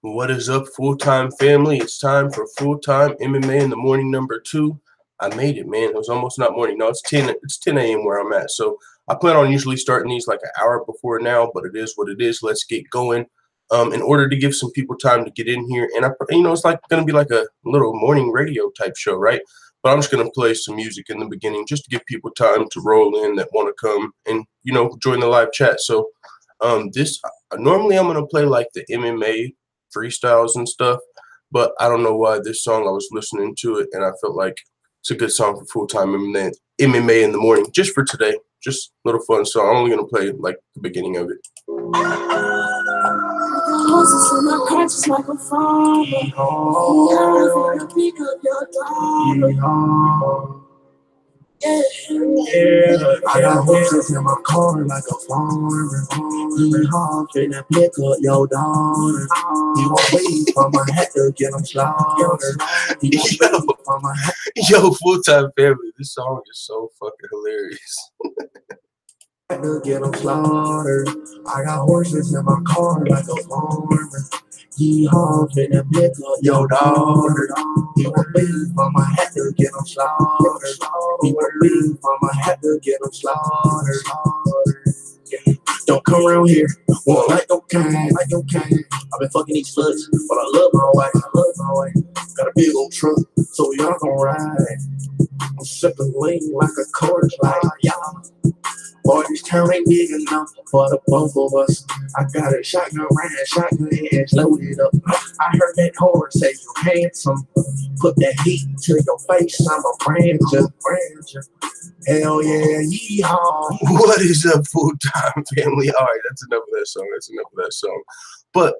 What is up, full-time family? It's time for full-time MMA in the morning #2. I made it, man. It was almost not morning. No, it's 10 a.m. where I'm at. So I plan on usually starting these like an hour before now, but it is what it is. Let's get going. In order to give some people time to get in here, and it's like going to be like a little morning radio type show, right? But I'm just going to play some music in the beginning just to give people time to roll in that want to come and join the live chat. So this normally I'm going to play like the MMA freestyles and stuff, but I don't know why this song, I was listening to it and I felt like it's a good song for full-time MMA in the morning, just for today, just a little fun song. I'm only going to play like the beginning of it. Yeah, I got horses in my car like a farmer. Finna pick up your daughter. He won't wait for my hat to get him slaughtered. He won't wait for my hat. Yo, full-time family, this song is so fucking hilarious. To get him slaughtered. I got horses in my car like a farmer. Yeehaw, finna pick up your daughter. He won't wait for my hat to get him slaughtered. He won't wait for my hat to get him slaughtered. Don't come around here, won't like cocaine, like cocaine. I've been fucking these sluts, but I love my wife, Got a big old truck, so we all gon' ride. I'm sipping lean like a chorus, like y'all. Boy, this town ain't big enough for the both of us. I got a shotgun round, shotgun heads loaded up. I heard that horn say you handsome. Put that heat to your face, I'm a brancher. Hell yeah, yeehaw. What is up, full-time family? All right, that's enough of that song. But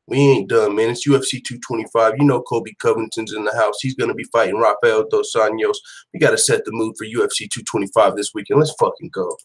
we ain't done, man. It's UFC 225. You know Colby Covington's in the house. He's going to be fighting Rafael dos Anjos. We got to set the mood for UFC 225 this weekend. Let's fucking go.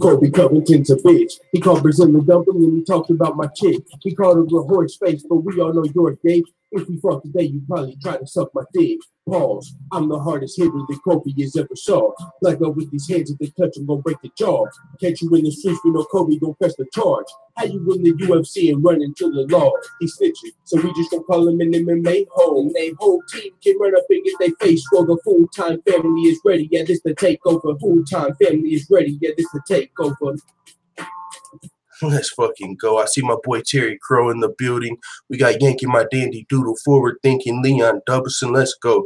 Colby Covington's a bitch. He called Brazilian dumpling and he talked about my chick. He called her a horse face, but we all know you're gay. If we fuck today, you probably try to suck my dick. Pause. I'm the hardest hitter that Kobe has ever saw. Like with these hands, if they touch, I'm gonna break the jaw. Catch you in the streets, we know Kobe gon' press the charge. How you win the UFC and run into the law? He snitching, so we just gonna call him an MMA hole. And they whole team can run up and get their face for the full-time family is ready. Yeah, this the takeover. Full-time family is ready. Yeah, this the takeover. Let's fucking go. I see my boy Terry Crow in the building. We got Yankee my dandy doodle, forward thinking Leon Dubbison. Let's go.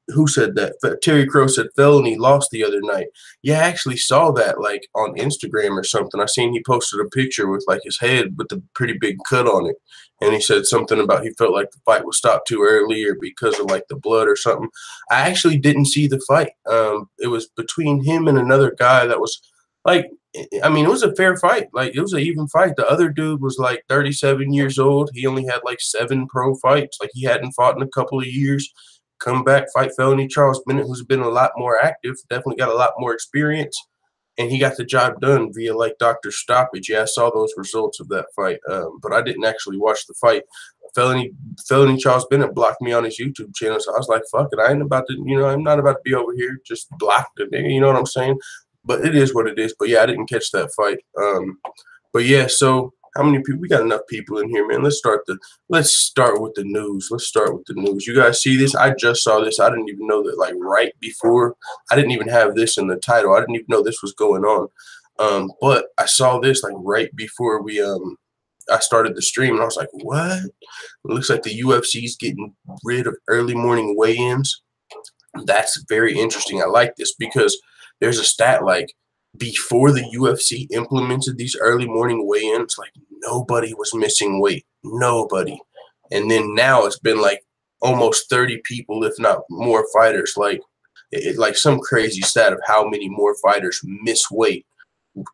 Who said that? Terry Crow said felony lost the other night. Yeah, I actually saw that like on Instagram or something. I seen he posted a picture with like his head with a pretty big cut on it. And he said something about he felt like the fight was stopped too early or because of like the blood or something. I actually didn't see the fight. It was between him and another guy that was like, I mean, it was a fair fight. Like, it was an even fight. The other dude was like 37 years old. He only had like 7 pro fights. Like, he hadn't fought in a couple of years. Come back, fight felony Charles Bennett, who's been a lot more active, definitely got a lot more experience. And he got the job done via like doctor stoppage. Yeah, I saw those results of that fight, but I didn't actually watch the fight. Felony Charles Bennett blocked me on his YouTube channel, so I was like, fuck it, I ain't about to, I'm not about to be over here just blocked it, nigga, you know what I'm saying? But it is what it is. But yeah, I didn't catch that fight. But yeah, so how many people? We got enough people in here, man. Let's start with the news. You guys see this? I just saw this. I didn't even know that like right before. I didn't even have this in the title. I didn't even know this was going on. But I saw this like right before I started the stream, and I was like, what? It looks like the UFC's getting rid of early morning weigh-ins. That's very interesting. I like this because there's a stat like before the UFC implemented these early morning weigh-ins, like nobody was missing weight. Nobody. And then now it's been like almost 30 people, if not more fighters. Like like some crazy stat of how many more fighters miss weight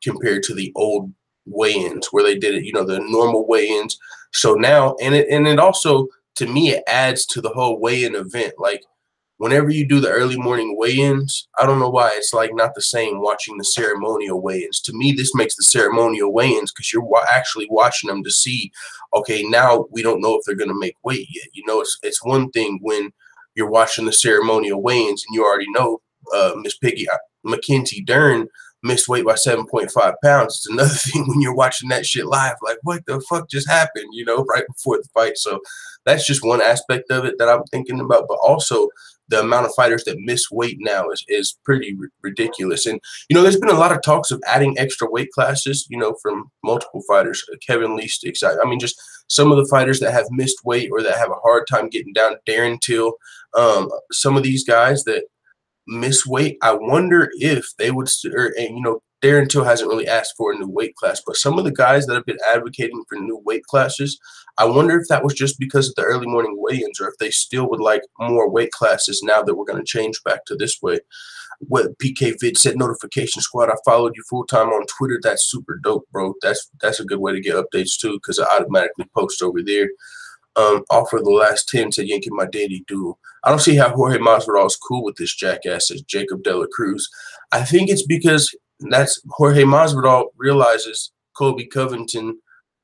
compared to the old weigh-ins where they did it, the normal weigh-ins. So now, and it also, to me, it adds to the whole weigh-in event. Like, whenever you do the early morning weigh-ins, I don't know why it's like not the same watching the ceremonial weigh-ins. To me, this makes the ceremonial weigh-ins because you're actually watching them to see, okay, now we don't know if they're going to make weight yet. It's one thing when you're watching the ceremonial weigh-ins, and you already know Miss Piggy Mackenzie Dern missed weight by 7.5 pounds. It's another thing when you're watching that shit live, like, what the fuck just happened, you know, right before the fight. So that's just one aspect of it that I'm thinking about. But also the amount of fighters that miss weight now is pretty ridiculous. And, you know, there's been a lot of talks of adding extra weight classes, you know, from multiple fighters. Kevin Lee sticks out. I mean, just some of the fighters that have missed weight or that have a hard time getting down, Darren Till, some of these guys that miss weight, I wonder if they would, and you know, Darren Till hasn't really asked for a new weight class, but some of the guys that have been advocating for new weight classes, I wonder if that was just because of the early morning weigh-ins, or if they still would like more weight classes now that we're going to change back to this way. What PK Vid said, notification squad, I followed you full time on Twitter. That's super dope, bro. That's a good way to get updates too, because I automatically post over there. Offer the last 10, said Yankee my daddy duel. I don't see how Jorge Masvidal is cool with this jackass, says Jacob Dela Cruz. I think it's because that's Jorge Masvidal realizes Colby Covington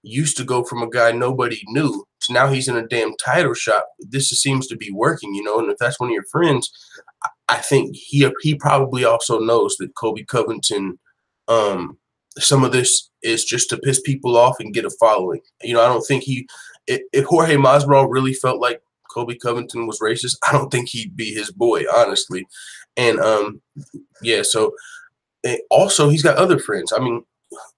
used to go from a guy nobody knew to now he's in a damn title shot. This seems to be working, you know, and if that's one of your friends, I think he probably also knows that Colby Covington, some of this is just to piss people off and get a following. You know, I don't think if Jorge Masvidal really felt like Colby Covington was racist, I don't think he'd be his boy, honestly. And yeah, so also he's got other friends. I mean,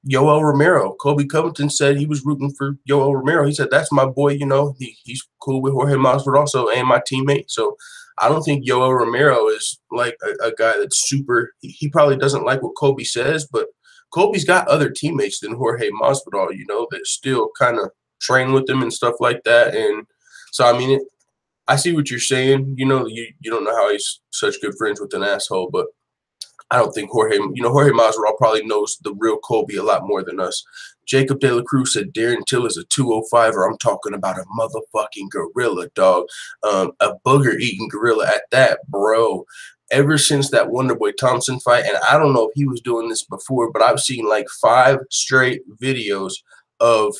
Yoel Romero, Colby Covington said he was rooting for Yoel Romero. He said, that's my boy, you know, he's cool with Jorge Masvidal also, and my teammate. So I don't think Yoel Romero is like a guy that's super, he probably doesn't like what Colby says, but Colby's got other teammates than Jorge Masvidal, you know, that still kind of train with him and stuff like that. And so, I mean, I see what you're saying. You know, you don't know how he's such good friends with an asshole, but I don't think Jorge Masvidal probably knows the real Colby a lot more than us. Jacob De La Cruz said Darren Till is a 205er. I'm talking about a motherfucking gorilla, dog. A booger-eating gorilla at that, bro. Ever since that Wonderboy Thompson fight, and I don't know if he was doing this before, but I've seen like 5 straight videos of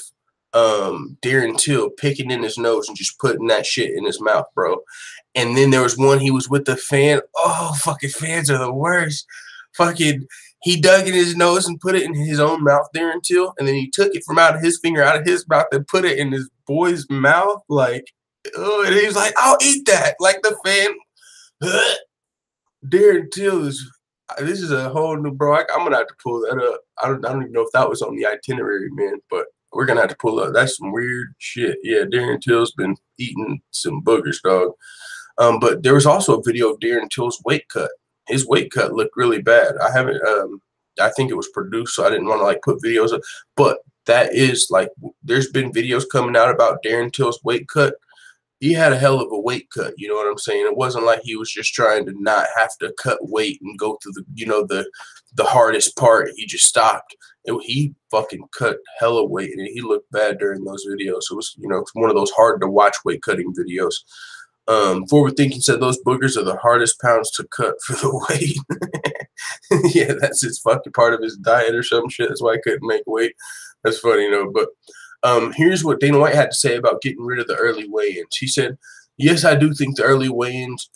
Darren Till picking in his nose and just putting that shit in his mouth, bro. And then there was one he was with the fan. Oh, fucking fans are the worst. Fucking, he dug in his nose and put it in his own mouth, Darren Till, and then he took it from out of his finger, out of his mouth, and put it in his boy's mouth. Like, oh, and he was like, I'll eat that. Like the fan. Darren Till this is a whole new, bro. I'm going to have to pull that up. I don't even know if that was on the itinerary, man, but we're going to have to pull up. That's some weird shit. Yeah, Darren Till's been eating some boogers, dog. But there was also a video of Darren Till's weight cut. His weight cut looked really bad. I haven't, I think it was produced, so I didn't want to like put videos up. But that is like, there's been videos coming out about Darren Till's weight cut. He had a hell of a weight cut, you know what I'm saying? It wasn't like he was just trying to not have to cut weight and go through the, you know, the hardest part. He just stopped. He fucking cut hella weight, and he looked bad during those videos. So it was, you know, it's one of those hard to watch weight cutting videos. Forward Thinking said those boogers are the hardest pounds to cut for the weight. Yeah, that's his fucking part of his diet or some shit. That's why I couldn't make weight. That's funny, you know, but here's what Dana White had to say about getting rid of the early weigh-ins. He said, yes, I do think the early weigh-ins,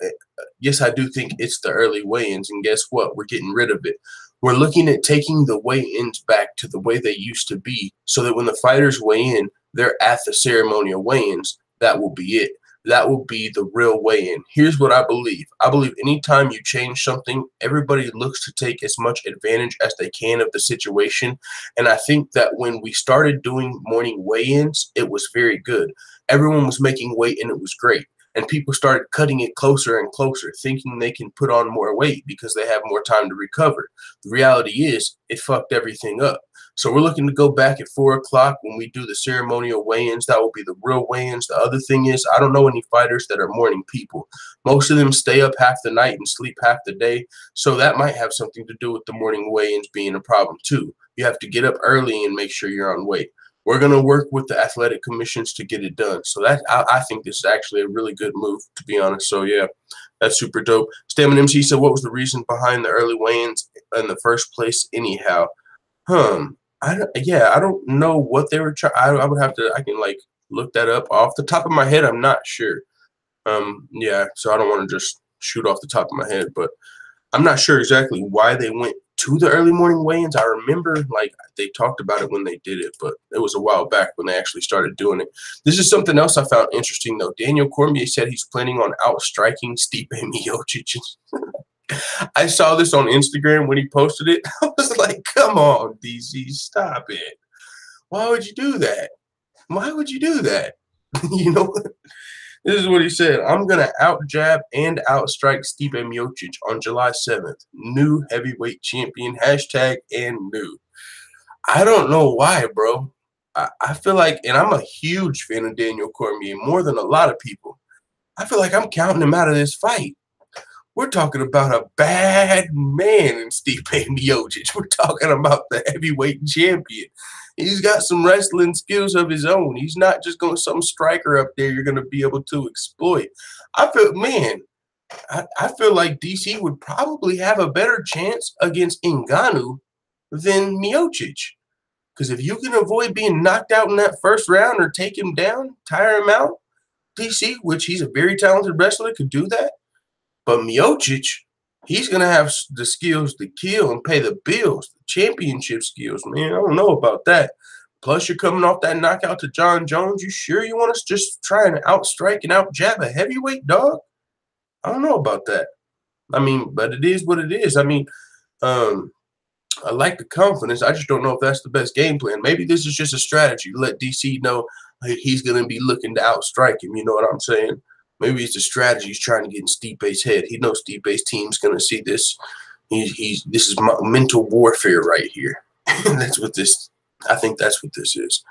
yes, I do think it's the early weigh-ins, and guess what? We're getting rid of it. We're looking at taking the weigh-ins back to the way they used to be so that when the fighters weigh in, they're at the ceremonial weigh-ins. That will be it. That will be the real weigh-in. Here's what I believe. I believe anytime you change something, everybody looks to take as much advantage as they can of the situation. And I think that when we started doing morning weigh-ins, it was very good. Everyone was making weight and it was great. And people started cutting it closer and closer, thinking they can put on more weight because they have more time to recover. The reality is it fucked everything up. So we're looking to go back at 4 o'clock when we do the ceremonial weigh-ins. That will be the real weigh-ins. The other thing is, I don't know any fighters that are morning people. Most of them stay up half the night and sleep half the day. So that might have something to do with the morning weigh-ins being a problem too. You have to get up early and make sure you're on weight. We're going to work with the athletic commissions to get it done. So that I think this is actually a really good move, to be honest. So, yeah, that's super dope. Stamina MC said, what was the reason behind the early weigh-ins in the first place anyhow? I don't know what they were trying. I would have to, I can like look that up off the top of my head. I'm not sure. Yeah, so I don't want to just shoot off the top of my head, but I'm not sure exactly why they went to the early morning weigh-ins. I remember, like, they talked about it when they did it, but it was a while back when they actually started doing it. This is something else I found interesting, though. Daniel Cormier said he's planning on outstriking Stipe Miocic. I saw this on Instagram when he posted it. I was like, come on, DC, stop it. Why would you do that? Why would you do that? You know, this is what he said. I'm going to out-jab and outstrike Stipe Miocic on July 7th. New heavyweight champion, hashtag and new. I don't know why, bro. I feel like, and I'm a huge fan of Daniel Cormier, more than a lot of people. I feel like I'm counting him out of this fight. We're talking about a bad man in Stipe Miocic. We're talking about the heavyweight champion. He's got some wrestling skills of his own. He's not just going some striker up there you're going to be able to exploit. I feel like DC would probably have a better chance against Ngannou than Miocic. Because if you can avoid being knocked out in that first round or take him down, tire him out, DC, which he's a very talented wrestler, could do that. But Miocic, he's going to have the skills to kill and pay the bills, the championship skills, man. I don't know about that. Plus, you're coming off that knockout to Jon Jones. You sure you want us just try and outstrike and outjab a heavyweight, dog? I don't know about that. I mean, but it is what it is. I mean, I like the confidence. I just don't know if that's the best game plan. Maybe this is just a strategy to let DC know he's going to be looking to outstrike him. You know what I'm saying? Maybe it's a strategy he's trying to get in Stipe's head. He knows Stipe's team's going to see this. This is mental warfare right here. That's what this. I think that's what this is.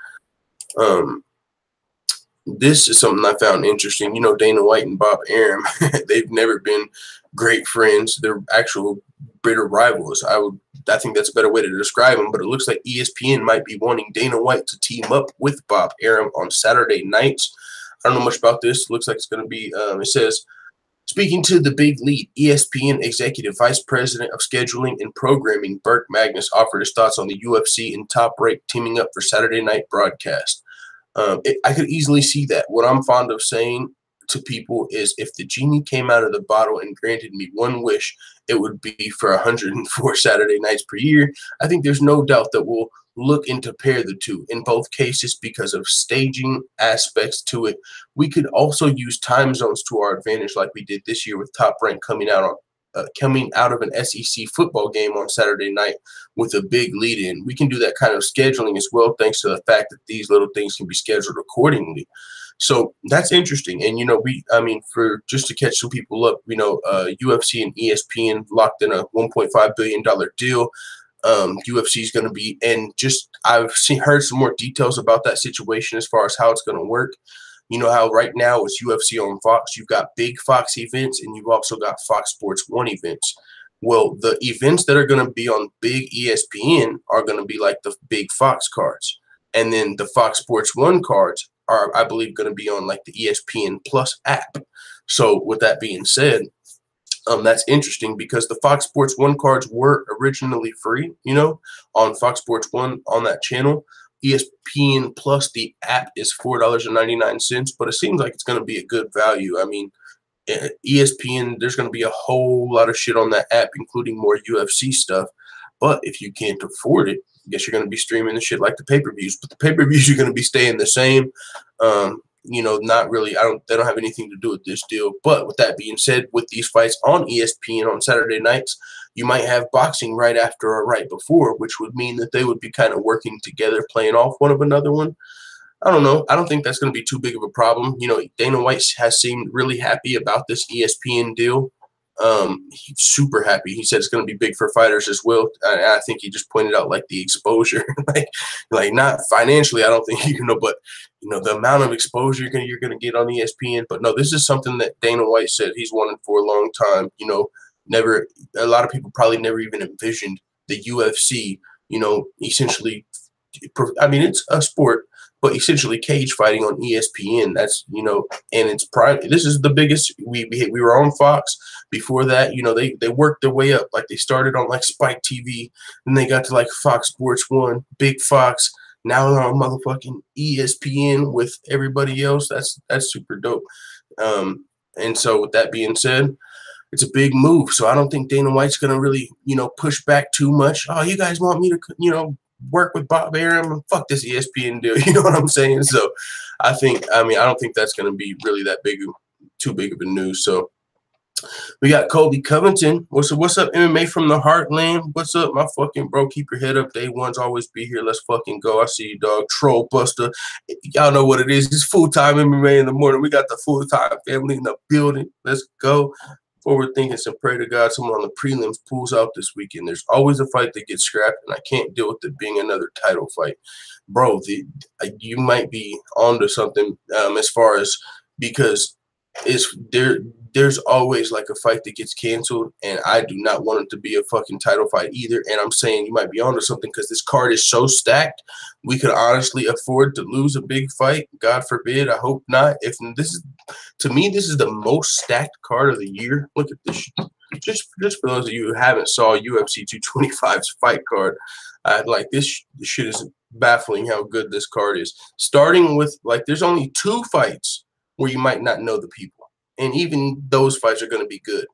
This is something I found interesting. You know, Dana White and Bob Arum, they've never been great friends. They're actual bitter rivals. I think that's a better way to describe them. But it looks like ESPN might be wanting Dana White to team up with Bob Arum on Saturday nights. I don't know much about this. It looks like it's going to be, it says, speaking to the big lead, ESPN Executive Vice President of Scheduling and Programming, Burke Magnus, offered his thoughts on the UFC and Top Rank teaming up for Saturday night broadcast. I could easily see that. What I'm fond of saying to people is if the genie came out of the bottle and granted me one wish, it would be for 104 Saturday nights per year. I think there's no doubt that we'll look and compare the two in both cases because of staging aspects to it. We could also use time zones to our advantage like we did this year with Top Rank coming out of an SEC football game on Saturday night with a big lead-in. We can do that kind of scheduling as well thanks to the fact that these little things can be scheduled accordingly. So that's interesting. And, you know, for just to catch some people up, UFC and ESPN locked in a $1.5 billion deal. UFC is going to be, and just I've heard some more details about that situation as far as how it's going to work. You know how right now it's UFC on Fox. You've got big Fox events, and you've also got Fox Sports 1 events. Well, the events that are going to be on big ESPN are going to be like the big Fox cards. And then the Fox Sports 1 cards are, I believe, going to be on like the ESPN Plus app. So with that being said, that's interesting because the Fox Sports 1 cards were originally free, on Fox Sports 1 on that channel. ESPN Plus, the app, is $4.99, but it seems like it's going to be a good value. I mean, ESPN, there's going to be a whole lot of shit on that app, including more UFC stuff. But if you can't afford it, I guess you're going to be streaming the shit like the pay-per-views. But the pay-per-views are going to be staying the same. Not really. They don't have anything to do with this deal. But with that being said, with these fights on ESPN on Saturday nights, you might have boxing right after or right before, which would mean that they would be kind of working together, playing off one of another one. I don't know. I don't think that's going to be too big of a problem. Dana White has seemed really happy about this ESPN deal. He's super happy. He said it's going to be big for fighters as well. I think he just pointed out like the exposure, like not financially, I don't think, but the amount of exposure you're going to get on ESPN. But no, this is something that Dana White said he's wanted for a long time. Never, a lot of people probably never even envisioned the UFC, essentially, I mean, it's a sport, but essentially cage fighting on ESPN. That's, and it's prime. This is the biggest. We were on Fox before that. They worked their way up. Like they started on like Spike TV, and they got to like Fox Sports 1, Big Fox. Now they're on motherfucking ESPN with everybody else. That's super dope. And so with that being said, it's a big move. So I don't think Dana White's going to really, push back too much. Oh, you guys want me to, work with Bob Arum? Fuck this ESPN deal. You know what I'm saying? So I don't think that's going to be really too big of a news. So we got Colby Covington. What's up, MMA from the Heartland? What's up, my fucking bro? Keep your head up. Day ones always be here. Let's fucking go. I see you, dog. Troll Buster. Y'all know what it is. It's full-time MMA in the morning. We got the full-time family in the building. Let's go. Forward thinking, some pray to God someone on the prelims pulls out this weekend. There's always a fight that gets scrapped, and I can't deal with it being another title fight. Bro, you might be onto something as far as, because there's always like a fight that gets canceled, and I do not want it to be a fucking title fight either. And I'm saying you might be onto something because this card is so stacked. We could honestly afford to lose a big fight. God forbid. I hope not. To me, this is the most stacked card of the year. Look at this. Just for those of you who haven't saw UFC 225's fight card, this shit is baffling how good this card is. Starting with, there's only 2 fights where you might not know the people. And even those fights are going to be good.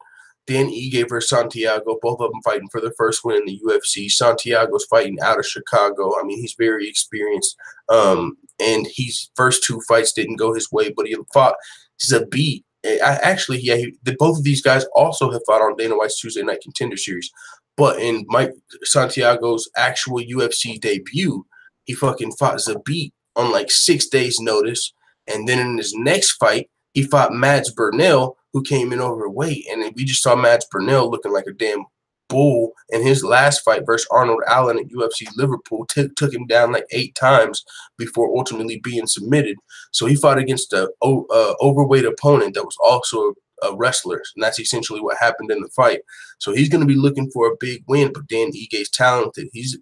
Dan Ige versus Santiago, both of them fighting for their first win in the UFC. Santiago's fighting out of Chicago. I mean, he's very experienced. And his first 2 fights didn't go his way, but he fought Zabit. Both of these guys also have fought on Dana White's Tuesday Night Contender Series. But in Mike Santiago's actual UFC debut, he fucking fought Zabit on 6 days' notice. And then in his next fight, he fought Mads Burnell, who came in overweight. And we just saw Mads Burnell looking like a damn bull in his last fight versus Arnold Allen at UFC Liverpool. Took him down 8 times before ultimately being submitted. So he fought against an overweight opponent that was also a wrestler. And that's essentially what happened in the fight. So he's going to be looking for a big win. But Dan Ige's talented. He's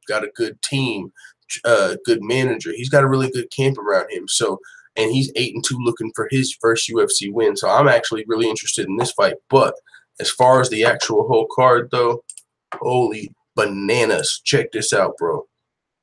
got a good team, good manager. He's got a really good camp around him. And he's 8-2 looking for his first UFC win. So I'm actually really interested in this fight. But as far as the actual whole card, though, holy bananas. Check this out, bro.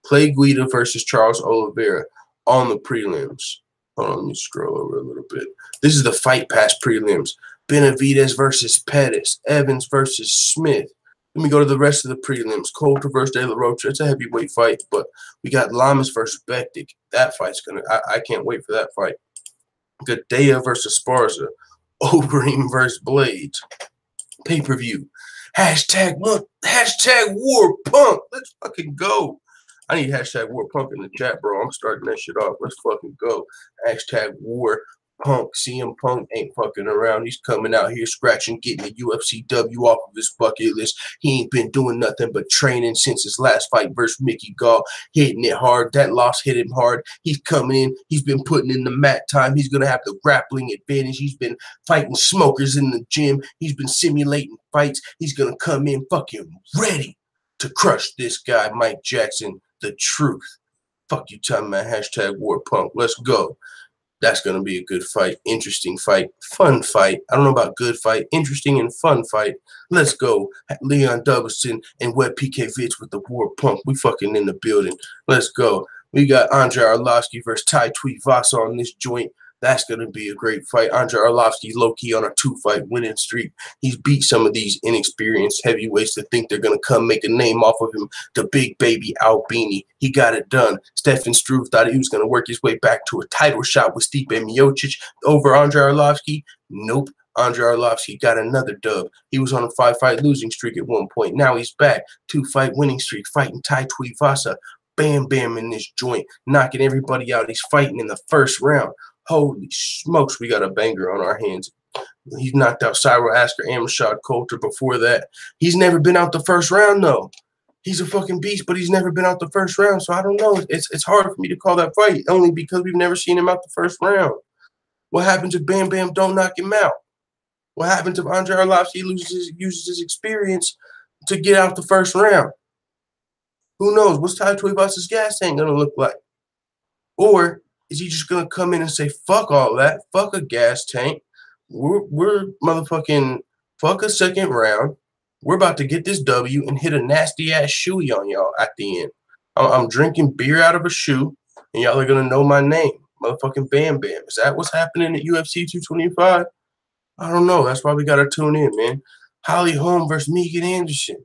Clay Guida versus Charles Oliveira on the prelims. Hold on, let me scroll over a little bit. This is the Fight Pass prelims. Benavidez versus Pettis. Evans versus Smith. Let me go to the rest of the prelims. Coulter versus De La Rocha. It's a heavyweight fight, but we got Lamas versus Bektik. That fight's I can't wait for that fight. Gadea versus Sparza. Overeem versus Blades. Pay-per-view. Hashtag War Punk. Let's fucking go. I need hashtag War Punk in the chat, bro. I'm starting that shit off. Let's fucking go. Hashtag War Punk. CM Punk ain't fucking around. He's coming out here scratching, getting the UFC W off of his bucket list. He ain't been doing nothing but training since his last fight versus Mickey Gall. Hitting it hard. That loss hit him hard. He's coming in. He's been putting in the mat time. He's going to have the grappling advantage. He's been fighting smokers in the gym. He's been simulating fights. He's going to come in fucking ready to crush this guy, Mike Jackson, the truth. Fuck you talking about hashtag War Punk. Let's go. That's going to be a good fight, interesting fight, fun fight. I don't know about good fight, interesting and fun fight. Let's go. Leon Douglaston and Web PK Vitz with the War Punk. We fucking in the building. Let's go. We got Andrei Arlovsky versus Tai Tuivasa on this joint. That's going to be a great fight. Andrei Arlovsky low-key on a 2-fight winning streak. He's beat some of these inexperienced heavyweights that think they're going to come make a name off of him. The big baby Albini. He got it done. Stefan Struve thought he was going to work his way back to a title shot with Stipe Miocic over Andrei Arlovsky. Nope. Andrei Arlovsky got another dub. He was on a 5-fight losing streak at one point. Now he's back. 2-fight winning streak fighting Tai Tuivasa. Bam, bam in this joint. Knocking everybody out. He's fighting in the first round. Holy smokes, we got a banger on our hands. He's knocked out Cyril Asker and Rashad Coulter before that. He's never been out the first round, though. He's a fucking beast, but he's never been out the first round, so I don't know. It's hard for me to call that fight, only because we've never seen him out the first round. What happens if Bam Bam don't knock him out? What happens if Andrei Arlovsky uses his experience to get out the first round? Who knows? What's Tai Tuivasa's gas tank going to look like? Or is he just going to come in and say, fuck all that, fuck a gas tank, we're motherfucking fuck a second round, we're about to get this W and hit a nasty-ass shoey on y'all at the end. I'm drinking beer out of a shoe, and y'all are going to know my name, motherfucking Bam Bam. Is that what's happening at UFC 225? I don't know. That's why we got to tune in, man. Holly Holm versus Megan Anderson.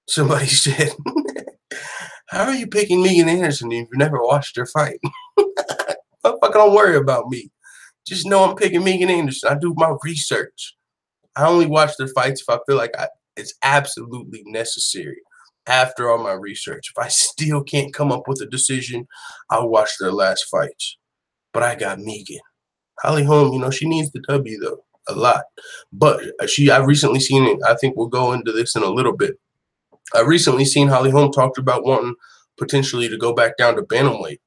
Somebody said, how are you picking Megan Anderson if you've never watched her fight? Motherfucker, don't worry about me. Just know I'm picking Megan Anderson. I do my research. I only watch their fights if I feel like it's absolutely necessary after all my research. If I still can't come up with a decision, I'll watch their last fights. But I got Megan. Holly Holm, you know, she needs the W, though, a lot. But I've recently seen it. I think we'll go into this in a little bit. I've recently seen Holly Holm talked about wanting potentially to go back down to bantamweight.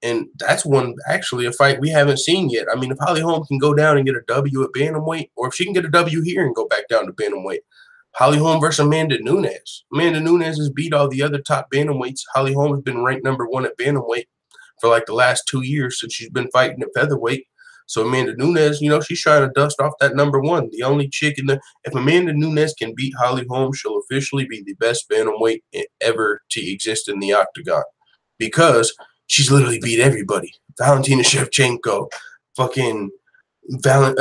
And that's actually a fight we haven't seen yet. I mean, if Holly Holm can go down and get a W at bantamweight, or if she can get a W here and go back down to bantamweight, Holly Holm versus Amanda Nunes. Amanda Nunes has beat all the other top bantamweights. Holly Holm has been ranked #1 at bantamweight for like the last 2 years since she's been fighting at featherweight. So Amanda Nunes, you know, she's trying to dust off that #1. The only chick if Amanda Nunes can beat Holly Holm, she'll officially be the best bantamweight ever to exist in the octagon, because she's literally beat everybody. Valentina Shevchenko, fucking I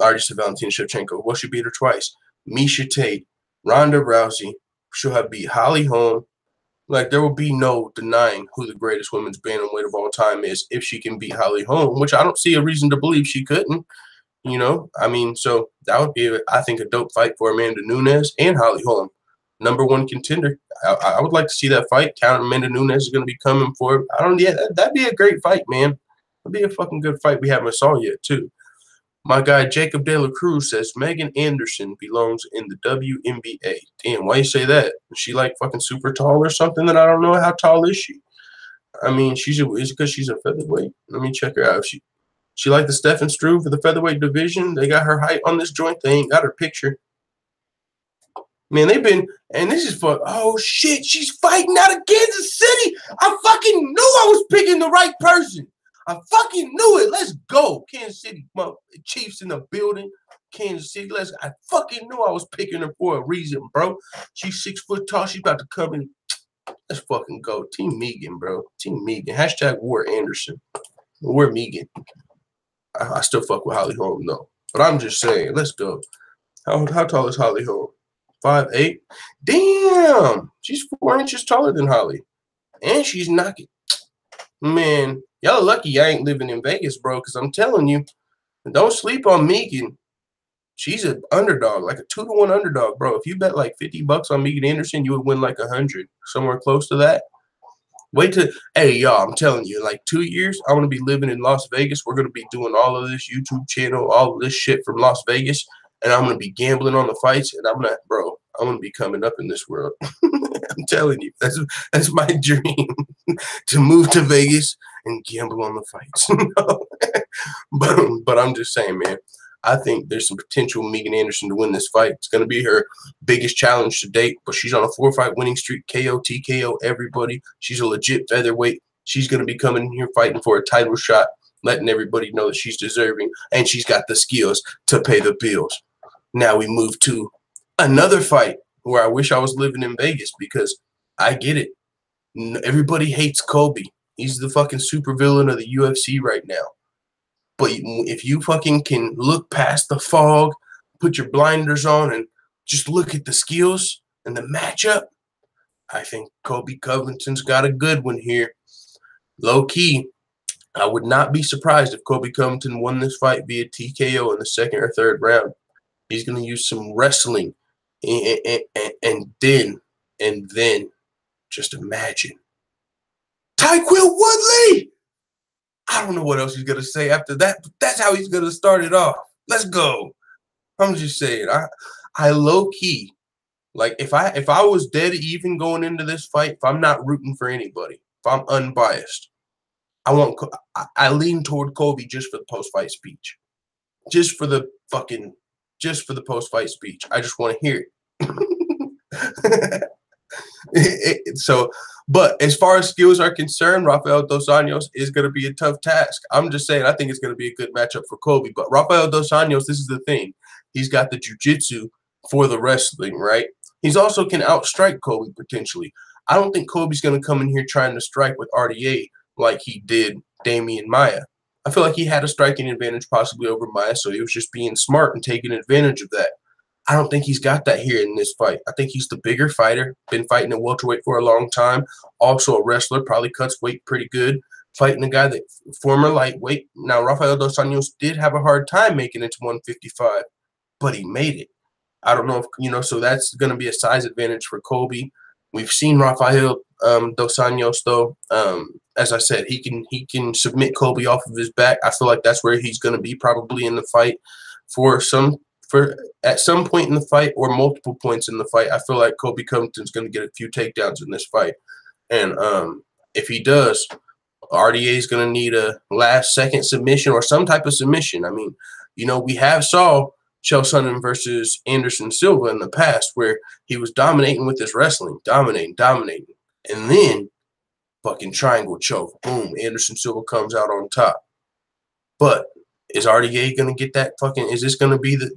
already said Valentina Shevchenko. Well, she beat her twice. Miocic Tate, Ronda Rousey. She'll have beat Holly Holm. Like, there will be no denying who the greatest women's bantamweight of all time is if she can beat Holly Holm, which I don't see a reason to believe she couldn't. You know, I mean, so that would be, I think, a dope fight for Amanda Nunes and Holly Holm. #1 contender. I would like to see that fight. Count Amanda Nunes is going to be coming for it. That'd be a great fight, man. That'd be a fucking good fight we haven't saw yet, too. My guy Jacob De La Cruz says Megan Anderson belongs in the WNBA. Damn, why you say that? Is she like fucking super tall or something? That I don't know. How tall is she? I mean, is it because she's a featherweight? Let me check her out. She like the Stephen Struve for the featherweight division. They got her height on this joint. They ain't got her picture. Man, and this is for, oh shit, she's fighting out of Kansas City. I fucking knew I was picking the right person. I fucking knew it. Let's go. Kansas City, Chiefs in the building. Kansas City, I fucking knew I was picking her for a reason, bro. She's 6 foot tall. She's about to come in. Let's fucking go. Team Megan, bro. Team Megan. # War Anderson. We're Megan. I still fuck with Holly Holm, though. But I'm just saying, let's go. How tall is Holly Holm? 5'8". Damn. She's 4 inches taller than Holly. And she's knocking. Man, y'all lucky I ain't living in Vegas, bro, because I'm telling you, don't sleep on Megan. She's an underdog, like a 2-to-1 underdog, bro. If you bet like $50 on Megan Anderson, you would win like 100, somewhere close to that. Hey, y'all, I'm telling you, in like 2 years, I'm going to be living in Las Vegas. We're going to be doing all of this YouTube channel, all of this shit from Las Vegas, and I'm going to be gambling on the fights, and I'm going to be coming up in this world. I'm telling you, that's my dream, to move to Vegas and gamble on the fights. But I'm just saying, man, I think there's some potential Megan Anderson to win this fight. It's going to be her biggest challenge to date, but she's on a 4-fight winning streak, KO, TKO, everybody. She's a legit featherweight. She's going to be coming in here fighting for a title shot, letting everybody know that she's deserving, and she's got the skills to pay the bills. Now we move to another fight where I wish I was living in Vegas, because I get it. Everybody hates Kobe. He's the fucking supervillain of the UFC right now. But if you fucking can look past the fog, put your blinders on, and just look at the skills and the matchup, I think Kobe Covington's got a good one here. Low key, I would not be surprised if Kobe Covington won this fight via TKO in the 2nd or 3rd round. He's going to use some wrestling, and then just imagine Tyquil Woodley. I don't know what else he's going to say after that, but that's how he's going to start it off. Let's go. I'm just saying, I low-key, like, if I was dead even going into this fight, if I'm not rooting for anybody, if I'm unbiased, I lean toward Kobe just for the post-fight speech. Just for the post-fight speech. I just want to hear it. But as far as skills are concerned, Rafael Dos Anjos is going to be a tough task. I'm just saying, I think it's going to be a good matchup for Kobe. But Rafael Dos Anjos, this is the thing. He's got the jiu-jitsu for the wrestling, right? He's also can outstrike Kobe potentially. I don't think Kobe's going to come in here trying to strike with RDA like he did Damian Maia. I feel like he had a striking advantage possibly over Maia, so he was just being smart and taking advantage of that. I don't think he's got that here in this fight. I think he's the bigger fighter, been fighting at welterweight for a long time, also a wrestler, probably cuts weight pretty good, fighting a guy that former lightweight. Now, Rafael dos Anjos did have a hard time making it to 155, but he made it. I don't know if, so that's going to be a size advantage for Colby. We've seen Rafael dos Anjos, though. As I said, he can submit Colby off of his back. I feel like that's where he's going to be probably in the fight at some point in the fight or multiple points in the fight. I feel like Colby Covington's going to get a few takedowns in this fight. And if he does, RDA is going to need a last-second submission or some type of submission. I mean, we have saw Chael Sonnen versus Anderson Silva in the past where he was dominating with his wrestling, dominating. And then fucking triangle choke. Boom, Anderson Silva comes out on top. But is RDA going to get that fucking – is this going to be the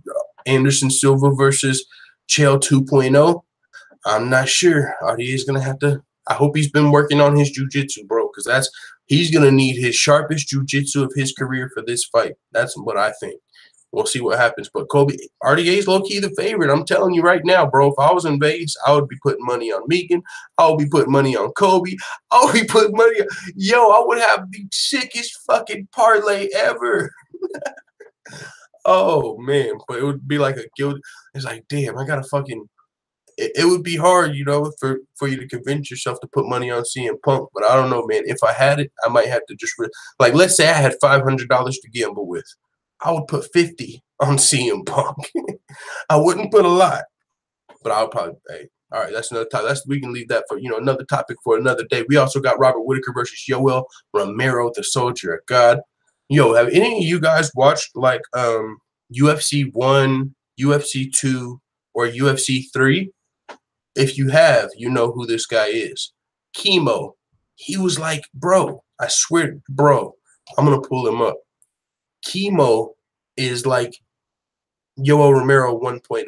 Anderson Silva versus Chael 2.0? I'm not sure. RDA is going to have to – I hope he's been working on his jiu-jitsu, bro, because he's going to need his sharpest jiu-jitsu of his career for this fight. That's what I think. We'll see what happens. But RDA is low-key the favorite. I'm telling you right now, bro, if I was in Vegas, I would be putting money on Megan. I would be putting money on Colby. I would be putting money on – yo, I would have the sickest fucking parlay ever. Oh, man. But it would be like a guilt. It's like, damn, I got to fucking – it would be hard, for you to convince yourself to put money on CM Punk. But I don't know, man. If I had it, I might have to just – like, let's say I had $500 to gamble with. I would put 50 on CM Punk. I wouldn't put a lot, but I'll probably pay. All right, that's another topic. We can leave that for another topic for another day. We also got Robert Whittaker versus Yoel Romero, the Soldier of God. Yo, have any of you guys watched like UFC 1, UFC 2, or UFC 3? If you have, you know who this guy is. Chemo. He was like, bro, I swear, bro, I'm gonna pull him up. Chemo is like Yoel Romero 1.0.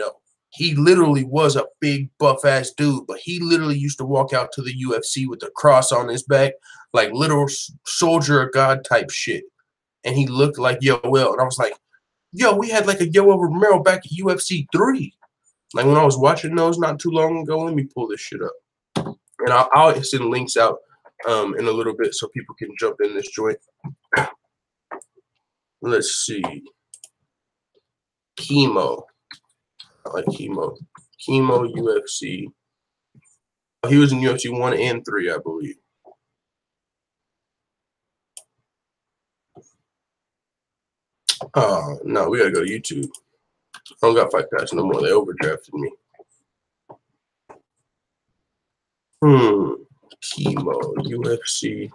He literally was a big buff-ass dude, but he literally used to walk out to the UFC with a cross on his back, like literal soldier of God type shit. And he looked like Yoel. And I was like, yo, we had like a Yoel Romero back at UFC 3. Like when I was watching those not too long ago, let me pull this shit up. And I'll send links out in a little bit so people can jump in this joint. Let's see. Chemo. I like Chemo. Chemo UFC. He was in UFC 1 and 3, I believe. Oh, no, we got to go to YouTube. I don't got Fight Pass no more. They overdrafted me. Chemo UFC.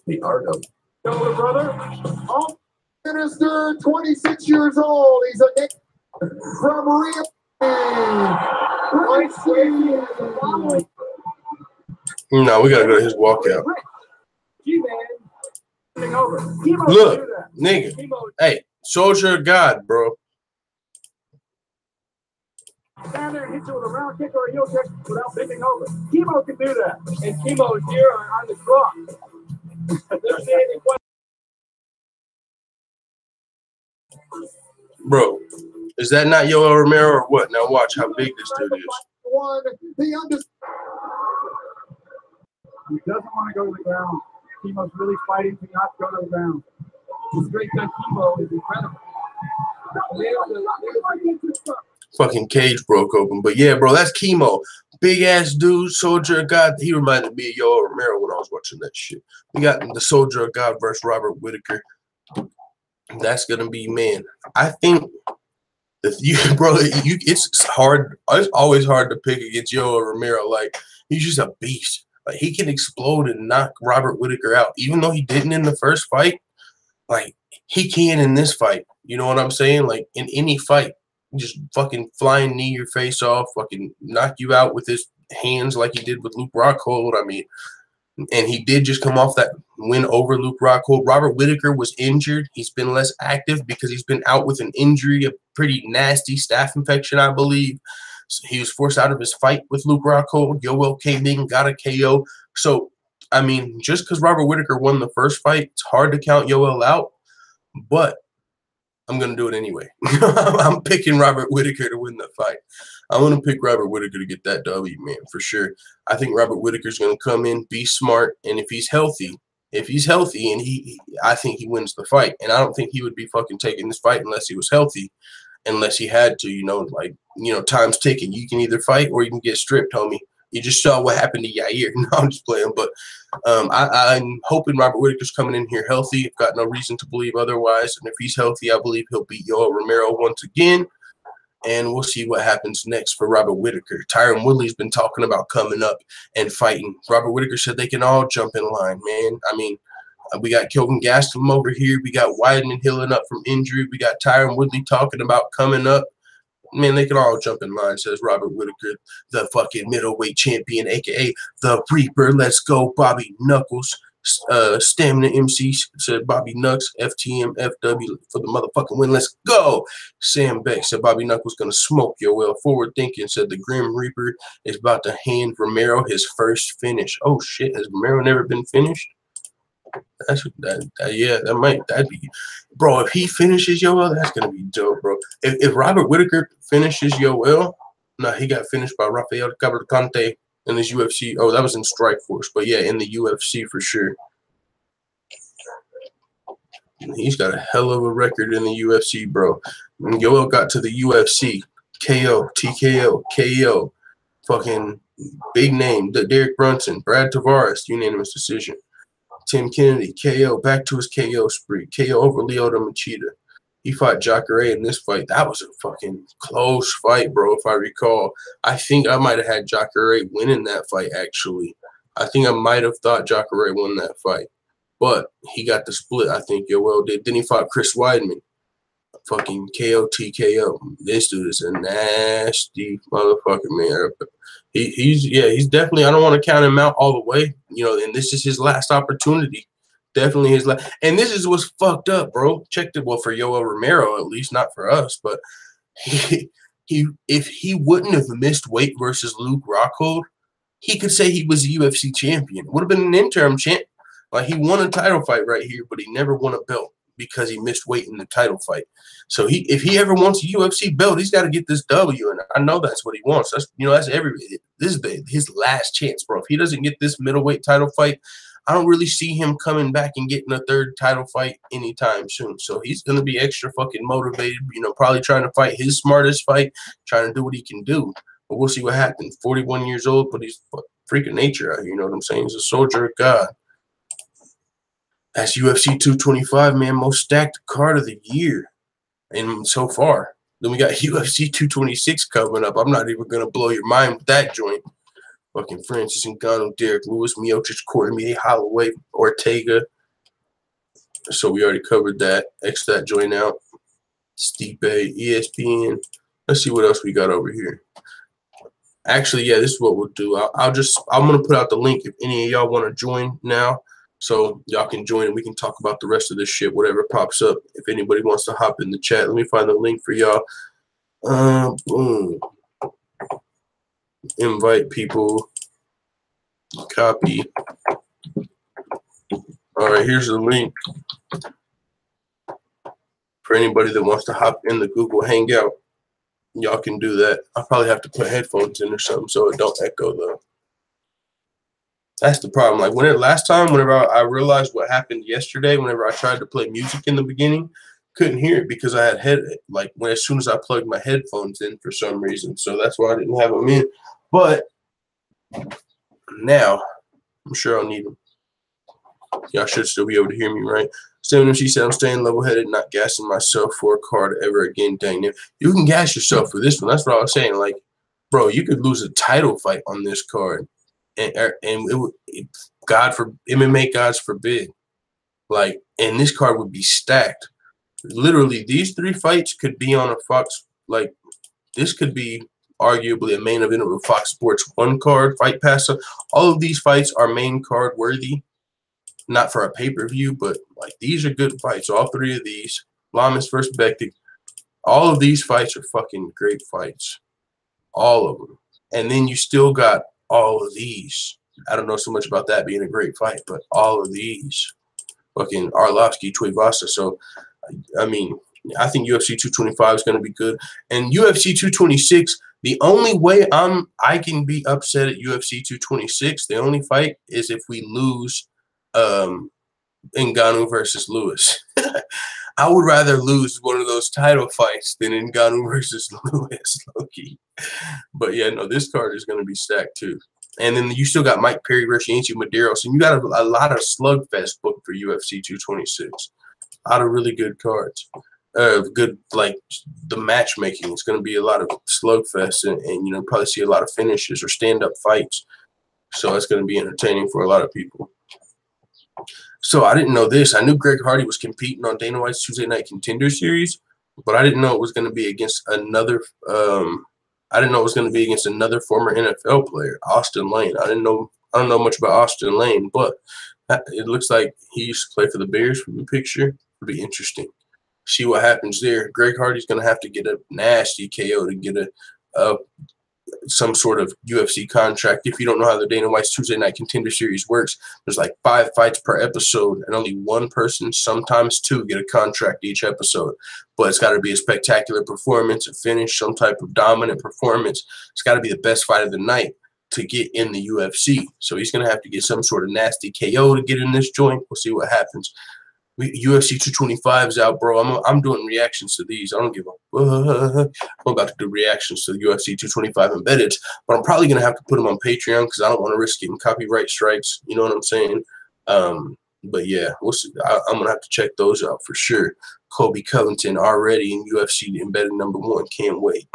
The art of Older brother, Minister, 26 years old. He's a Nick from Rio. No, we gotta go to his walkout. Look, nigga. Hey, Soldier of God, bro. Stand there and hit you with a round kick or a heel kick without bending over. Chemo can do that. And Chemo is here on the cross. Bro, is that not Yoel Romero or what? Now watch how big this dude is. He doesn't want to go to the ground. Chemo's really fighting to not go to the ground. The straight cut Chemo is incredible. Fucking cage broke open. But yeah, bro, that's Chemo. Big ass dude, Soldier of God. He reminded me of Yoel Romero when I was watching that shit. We got the Soldier of God versus Robert Whittaker. That's gonna be, man. I think it's hard. It's always hard to pick against Yoel Romero. Like he's just a beast. Like he can explode and knock Robert Whittaker out, even though he didn't in the first fight. Like he can in this fight. You know what I'm saying? Like in any fight. Just fucking flying knee your face off, fucking knock you out with his hands like he did with Luke Rockhold. I mean, and he did just come off that win over Luke Rockhold. Robert Whittaker was injured. He's been less active because he's been out with an injury, a pretty nasty staph infection, I believe. He was forced out of his fight with Luke Rockhold. Yoel came in, got a KO. So, I mean, just because Robert Whittaker won the first fight, it's hard to count Yoel out, but I'm going to do it anyway. I'm picking Robert Whittaker to win the fight. I'm going to pick Robert Whittaker to get that W, man, for sure. I think Robert Whittaker's going to come in, be smart, and if he's healthy, and I think he wins the fight. And I don't think he would be fucking taking this fight unless he was healthy, unless he had to, time's ticking. You can either fight or you can get stripped, homie. You just saw what happened to Yair. No, I'm just playing. But I'm hoping Robert Whittaker's coming in here healthy. I've got no reason to believe otherwise. And if he's healthy, I believe he'll beat Yoel Romero once again. And we'll see what happens next for Robert Whittaker. Tyron Woodley's been talking about coming up and fighting. Robert Whittaker said they can all jump in line, man. I mean, we got Kelvin Gastelum over here. We got Weidman healing up from injury. We got Tyron Woodley talking about coming up. Man, they can all jump in line, says Robert Whittaker, the fucking middleweight champion, a.k.a. the Reaper. Let's go, Bobby Knuckles. Stamina MC said Bobby Nux, FTM, FW for the motherfucking win. Let's go. Sam Beck said Bobby Knuckles going to smoke Yoel. Forward thinking said the Grim Reaper is about to hand Romero his first finish. Oh, shit. Has Romero never been finished? That'd be, bro. If he finishes Yoel, that's gonna be dope, bro. If Robert Whittaker finishes Yoel, no, he got finished by Rafael Cavalcante in his UFC. Oh, that was in Strikeforce, but yeah, in the UFC for sure. He's got a hell of a record in the UFC, bro. When Yoel got to the UFC, KO, TKO, KO, fucking big name, Derek Brunson, Brad Tavares, unanimous decision. Tim Kennedy, KO, back to his KO spree. KO over Lyoto Machida. He fought Jacare in this fight. That was a fucking close fight, bro, if I recall. I think I might have had Jacare winning that fight, actually. I think I might have thought Jacare won that fight. But he got the split, I think Yoel did. Then he fought Chris Weidman. Fucking KO, TKO. This dude is a nasty motherfucker, man. He's definitely, I don't want to count him out all the way, and this is his last opportunity. Definitely his last. And this is what's fucked up, bro. Checked it, well, for Yoel Romero, at least, not for us, but if he wouldn't have missed weight versus Luke Rockhold, he could say he was a UFC champion. It would have been an interim champ. Like, he won a title fight right here, but he never won a belt because he missed weight in the title fight. So if he ever wants a UFC belt, he's got to get this W, and I know that's what he wants. This is his last chance, bro. If he doesn't get this middleweight title fight, I don't really see him coming back and getting a third title fight anytime soon. So he's going to be extra fucking motivated, probably trying to fight his smartest fight, trying to do what he can do. But we'll see what happens. 41 years old, but he's freaking nature out here, you know what I'm saying? He's a soldier of God. That's UFC 225, man. Most stacked card of the year, and so far. Then we got UFC 226 coming up. I'm not even going to blow your mind with that joint. Fucking Francis Ngannou, Derek Lewis, Miocic, Cormier, Holloway, Ortega. So we already covered that. X that joint out. Stipe, ESPN. Let's see what else we got over here. Actually, yeah, this is what we'll do. I'm going to put out the link if any of y'all want to join now. So y'all can join and we can talk about the rest of this shit, whatever pops up. If anybody wants to hop in the chat, let me find the link for y'all. Boom. Invite people. Copy. All right, here's the link for anybody that wants to hop in the Google Hangout. Y'all can do that. I'll probably have to put headphones in or something so it don't echo though. That's the problem. Like whenever I realized what happened yesterday, whenever I tried to play music in the beginning, couldn't hear it because I had as soon as I plugged my headphones in for some reason. So that's why I didn't have them in. But now I'm sure I'll need them. Y'all should still be able to hear me, right? So she said, I'm staying level-headed, not gassing myself for a card ever again. Dang it. You can gas yourself for this one. That's what I was saying. Like, bro, you could lose a title fight on this card. And MMA gods forbid. Like, and this card would be stacked. Literally, these three fights could be on a Fox. Like, this could be arguably a main event of a Fox Sports 1 card, Fight Pass. All of these fights are main card worthy. Not for a pay-per-view, but like these are good fights. All three of these. Lamas versus Bektik. All of these fights are fucking great fights. all of them. And then you still got all of these. I don't know so much about that being a great fight, but all of these. Fucking Arlovsky, Tuivasa. So, I mean, I think UFC 225 is going to be good. And UFC 226, the only way I can be upset at UFC 226, the only fight is if we lose Ngannou versus Lewis. I would rather lose one of those title fights than Ngannou versus Lewis, Loki. But yeah, no, this card is going to be stacked too. And then you still got Mike Perry versus Yancy Medeiros. And you got a lot of slugfest booked for UFC 226. A lot of really good cards. Good, like, the matchmaking. It's going to be a lot of slugfest and you know, probably see a lot of finishes or stand-up fights. So it's going to be entertaining for a lot of people. So I didn't know this. I knew Greg Hardy was competing on Dana White's Tuesday Night Contender Series, but I didn't know it was going to be against another I didn't know it was going to be against another former NFL player, Austin Lane. I don't know much about Austin Lane, but it looks like he used to play for the Bears from the picture. It'll be interesting. See what happens there. Greg Hardy's going to have to get a nasty KO to get some sort of UFC contract. If you don't know how the Dana White's Tuesday Night Contender Series works, there's like 5 fights per episode, and only one person, sometimes 2, get a contract each episode. But it's got to be a spectacular performance, a finish, some type of dominant performance. It's got to be the best fight of the night to get in the UFC. So he's going to have to get some sort of nasty KO to get in this joint. We'll see what happens. UFC 225 is out, bro. I'm doing reactions to these. I don't give a I'm about to do reactions to the UFC 225 embedded, but I'm probably going to have to put them on Patreon because I don't want to risk getting copyright strikes. You know what I'm saying? But yeah, we'll see. I'm going to have to check those out for sure. Colby Covington already in UFC embedded #1. Can't wait.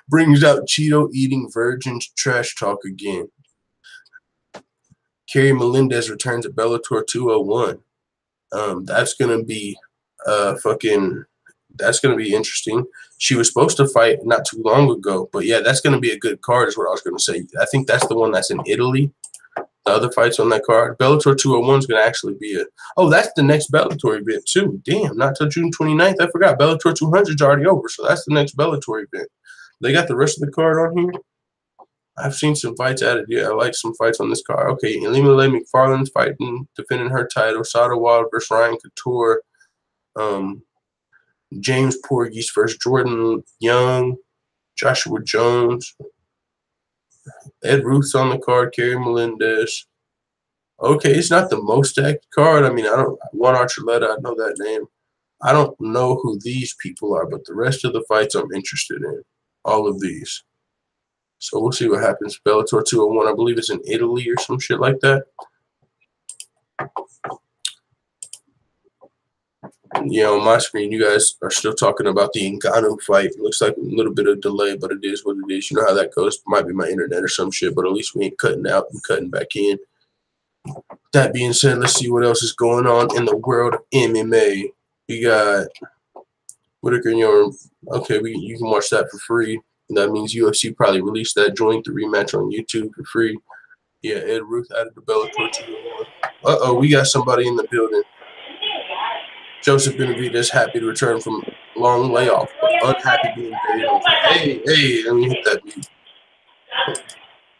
Brings out Cheeto eating virgins trash talk again. Kerry Melendez returns at Bellator 201. That's gonna be that's gonna be interesting. She was supposed to fight not too long ago, but yeah, that's gonna be a good card is what I was gonna say. I think that's the one that's in Italy. The other fights on that card. Bellator 201 is gonna actually be that's the next Bellator event too. Damn, not till June 29th. I forgot. Bellator 200 is already over, so that's the next Bellator event. They got the rest of the card on here. I've seen some fights added. Yeah, I like some fights on this card. Okay, Elimele McFarland's fighting, defending her title. Sada Wild versus Ryan Couture. James Porges versus Jordan Young. Joshua Jones. Ed Ruth's on the card. Kerry Melendez. Okay, it's not the most stacked card. I mean, Juan Archuleta, I know that name. I don't know who these people are, but the rest of the fights I'm interested in. All of these. So we'll see what happens. Bellator 201, I believe it's in Italy or some shit like that. Yeah, on my screen, you guys are still talking about the Ngannou fight. It looks like a little bit of delay, but it is what it is. You know how that goes. It might be my internet or some shit, but at least we ain't cutting out and cutting back in. That being said, let's see what else is going on in the world of MMA. We got Whittaker and Yorm. Okay, you can watch that for free. That means UFC probably released that joint, the rematch on YouTube for free. Yeah, Ed Ruth added the Bellator 201. Uh-oh, we got somebody in the building. Joseph Benavidez happy to return from long layoff, but unhappy being buried on fight. Hey, let me hit that beat.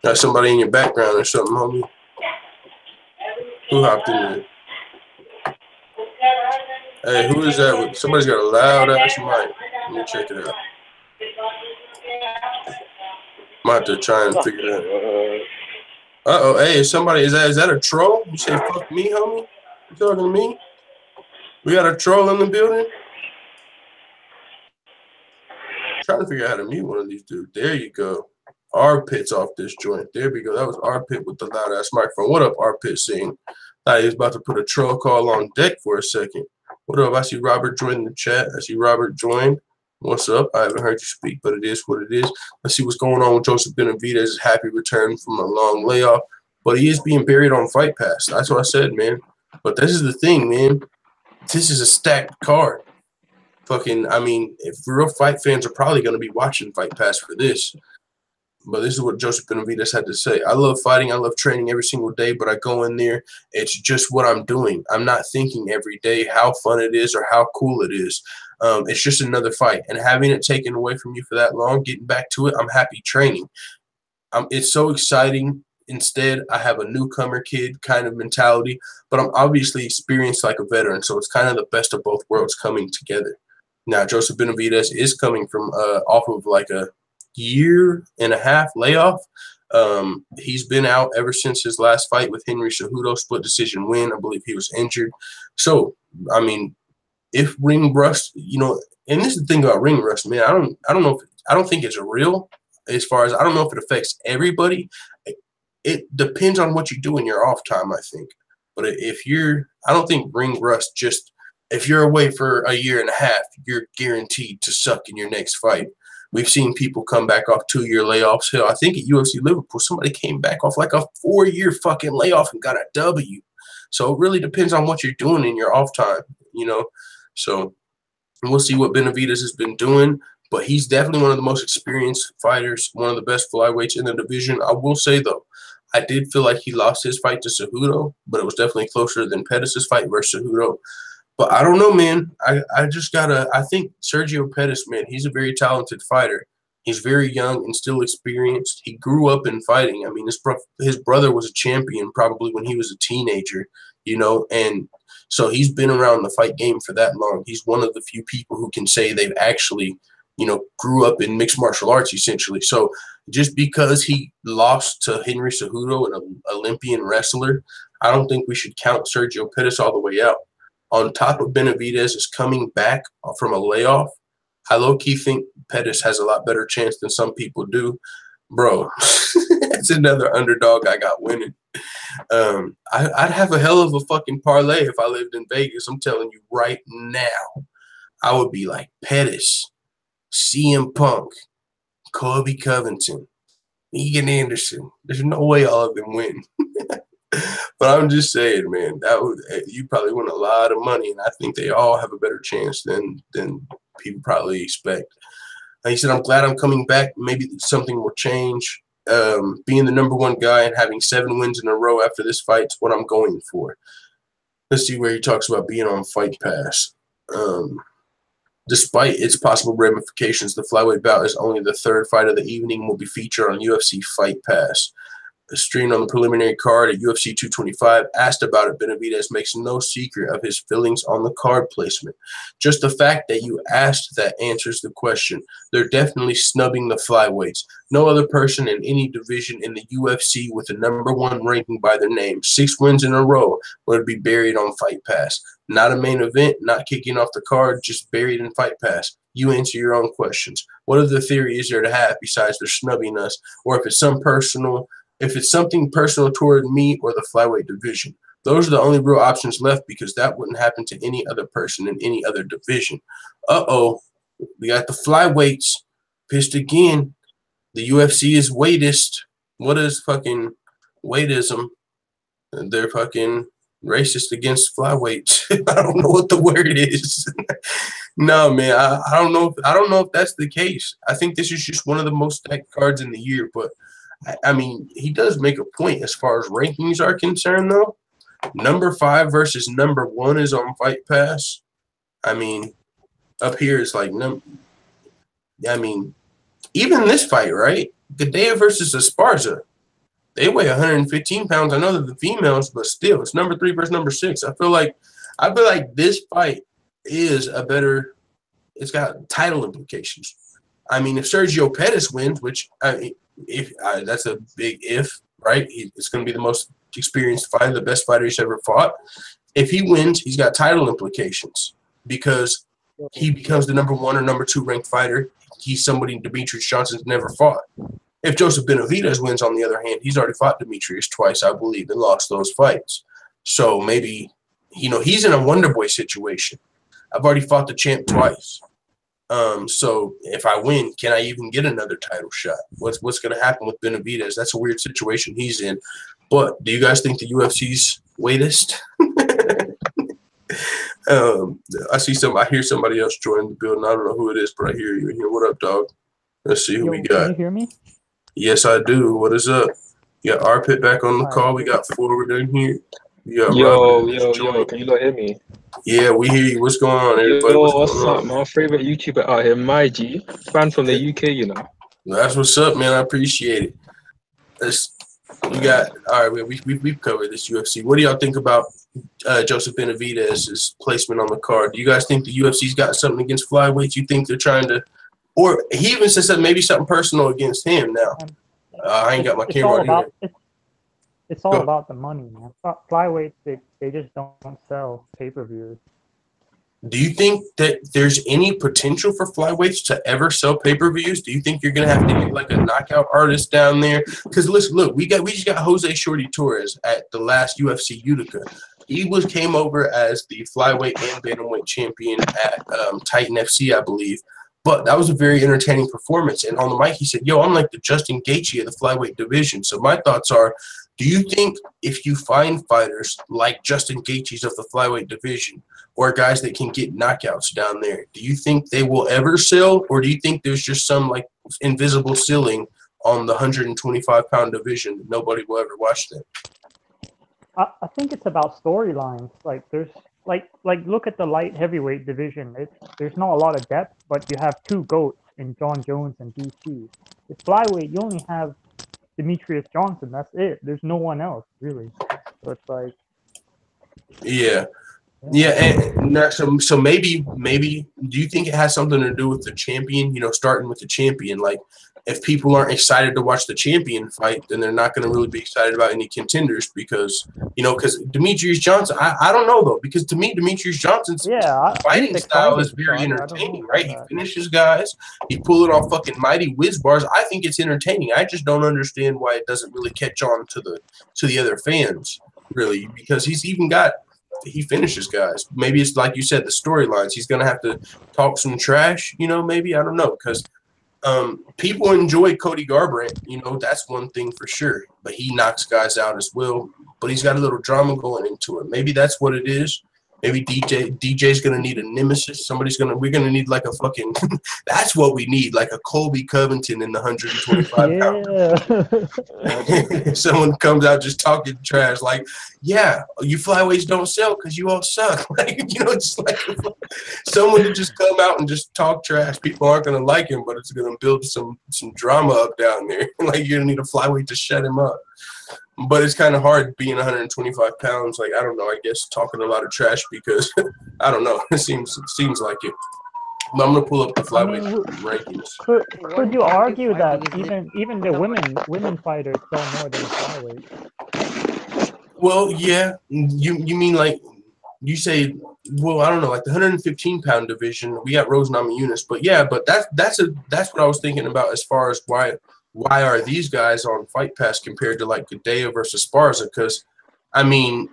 Got somebody in your background or something, homie? Who hopped in there? Hey, who is that? Somebody's got a loud-ass mic. Let me check it out. Might have to try and figure it out. Uh-oh, hey, is that a troll? You say fuck me, homie? You talking to me? We got a troll in the building? I'm trying to figure out how to mute one of these dudes. There you go. R-Pit's off this joint. There we go. That was R-Pit with the loud-ass microphone. What up, R-Pit saying? Thought he was about to put a troll call on deck for a second. What up? I see Robert joined the chat. I see Robert joined. What's up? I haven't heard you speak, but it is what it is. Let's see what's going on with Joseph Benavidez' happy return from a long layoff. But he is being buried on Fight Pass. That's what I said, man. But this is the thing, man. This is a stacked card. I mean, if real fight fans are probably going to be watching Fight Pass for this. But this is what Joseph Benavidez had to say. I love fighting. I love training every single day, but I go in there. It's just what I'm doing. I'm not thinking every day how fun it is or how cool it is. It's just another fight. And having it taken away from you for that long, getting back to it, I'm happy training. It's so exciting. Instead, I have a newcomer kid kind of mentality, but I'm obviously experienced like a veteran, so it's kind of the best of both worlds coming together. Now, Joseph Benavidez is coming from off of like a year-and-a-half layoff. He's been out ever since his last fight with Henry Cejudo, split decision win. I believe he was injured. So, I mean, if ring rust, and this is the thing about ring rust, man. I don't think it's real. As far as I don't know if it affects everybody. It depends on what you do in your off time, I think. But I don't think ring rust just if you're away for a year and a half, you're guaranteed to suck in your next fight. We've seen people come back off 2-year layoffs. Hell, I think at UFC Liverpool, somebody came back off like a 4-year fucking layoff and got a W. So it really depends on what you're doing in your off time, So we'll see what Benavidez has been doing. But he's definitely one of the most experienced fighters, one of the best flyweights in the division. I will say, though, I did feel like he lost his fight to Cejudo, but it was definitely closer than Pettis' fight versus Cejudo. But I don't know, man. I think Sergio Pettis, man, he's a very talented fighter. He's very young and still experienced. He grew up in fighting. I mean, his brother was a champion probably when he was a teenager, and so he's been around the fight game for that long. He's one of the few people who can say they've actually grew up in mixed martial arts, essentially. So just because he lost to Henry Cejudo, an Olympian wrestler, I don't think we should count Sergio Pettis all the way out. On top of Benavidez is coming back from a layoff, I low-key think Pettis has a lot better chance than some people do. Bro, it's another underdog I got winning. I'd have a hell of a fucking parlay if I lived in Vegas. I'm telling you right now. I would be like Pettis, CM Punk, Colby Covington, Egan Anderson. There's no way all of them win. But I'm just saying, man, you probably win a lot of money, and I think they all have a better chance than people probably expect. Like he said, I'm glad I'm coming back. Maybe something will change. Being the #1 guy and having 7 wins in a row after this fight is what I'm going for. Let's see where he talks about being on Fight Pass. Despite its possible ramifications, the flyweight bout is only the 3rd fight of the evening and will be featured on UFC Fight Pass. Streamed on the preliminary card at UFC 225. Asked about it, Benavidez makes no secret of his feelings on the card placement. Just the fact that you asked that answers the question. They're definitely snubbing the flyweights. No other person in any division in the UFC with a #1 ranking by their name, 6 wins in a row, would be buried on Fight Pass. Not a main event, not kicking off the card, just buried in Fight Pass. You answer your own questions. What other theory is there to have besides they're snubbing us, or if it's something personal toward me or the flyweight division? Those are the only real options left because that wouldn't happen to any other person in any other division. We got the flyweights pissed again. The UFC is weightist. What is fucking weightism? They're fucking racist against flyweights. I don't know what the word is. No, man, I don't know. I don't know if that's the case. I think this is just one of the most stacked cards in the year, but I mean, he does make a point as far as rankings are concerned, though. #5 versus #1 is on Fight Pass. I mean, up here it's like, even this fight, right? Gadea versus Esparza. They weigh 115 pounds. I know they're the females, but still, it's #3 versus #6. I feel like this fight is a better. It's got title implications. I mean, if Sergio Pettis wins, which that's a big if, right? It's going to be the most experienced fighter, the best fighter he's ever fought. If he wins, he's got title implications because he becomes the #1 or #2 ranked fighter. He's somebody Demetrius Johnson's never fought. If Joseph Benavidez wins, on the other hand, he's already fought Demetrius twice, I believe, and lost those fights. So maybe, he's in a wonder boy situation. I've already fought the champ twice. So if I win, can I even get another title shot? What's going to happen with Benavidez? That's a weird situation he's in. But do you guys think the UFC's weightist? I hear somebody else join the building. I don't know who it is, but I hear you in here. What up, dog? Let's see who we got. Can you hear me? Yes, I do. What is up? You got Arpit back on the call. We got Forward in here. Yo, can you not hear me? Yeah, we hear you. What's going on, everybody? Yo, What's what's going up? on? My favorite YouTuber out here, my G, fan from the UK, you know. That's what's up, man. I appreciate it. We got all right. We've covered this UFC. What do y'all think about Joseph Benavidez's placement on the card? Do you guys think the UFC's got something against flyweights? You think they're trying to, or he even said maybe something personal against him? Now I ain't got my camera on here. It's all about the money, man. Flyweights, they just don't sell pay-per-views. Do you think that there's any potential for flyweights to ever sell pay-per-views? Do you think you're gonna have to get like a knockout artist down there? Because listen, look, we just got Jose Shorty Torres at the last UFC Utica. He came over as the flyweight and bantamweight champion at Titan FC, I believe. But that was a very entertaining performance. And on the mic, he said, "Yo, I'm like the Justin Gaethje of the flyweight division." So my thoughts are, do you think if you find fighters like Justin Gaethje's of the flyweight division or guys that can get knockouts down there, do you think they will ever sell, or do you think there's just some like invisible ceiling on the 125-pound division that nobody will ever watch them? I think it's about storylines. Like there's like look at the light heavyweight division. There's not a lot of depth, but you have two goats in Jon Jones and DC. With flyweight, you only have Demetrius Johnson. That's it. There's no one else really. So it's like, yeah, and so maybe do you think it has something to do with the champion? You know, starting with the champion. Like, if people aren't excited to watch the champion fight, then they're not going to really be excited about any contenders because Demetrius Johnson. I don't know though, because to me Demetrius Johnson's fighting style is very entertaining, right? He finishes guys. He pull it off fucking mighty whiz bars. I think it's entertaining. I just don't understand why it doesn't really catch on to the other fans, really, because he finishes guys. Maybe it's like you said, the storylines. He's going to have to talk some trash, maybe. I don't know, because people enjoy Cody Garbrandt. That's one thing for sure. But he knocks guys out as well. But he's got a little drama going into it. Maybe that's what it is. Maybe DJ's going to need a nemesis. We're going to need like a fucking – that's what we need, like a Colby Covington in the 125 pound. Someone comes out just talking trash like, yeah, you flyweights don't sell because you all suck. It's like someone to just come out and just talk trash. People aren't going to like him, but it's going to build some drama up down there. Like, you're going to need a flyweight to shut him up. But it's kind of hard being 125 pounds. Like, I don't know, I guess talking a lot of trash because, I don't know, it seems like it. But I'm going to pull up the flyweight rankings. Could you argue that even the women fighters sell more than flyweight? Well, yeah. You mean like, you say, well, I don't know, like the 115-pound division, we got Rose Namajunas. But yeah, but that's what I was thinking about as far as why are these guys on Fight Pass compared to like Gadea versus Sparza? Because, I mean,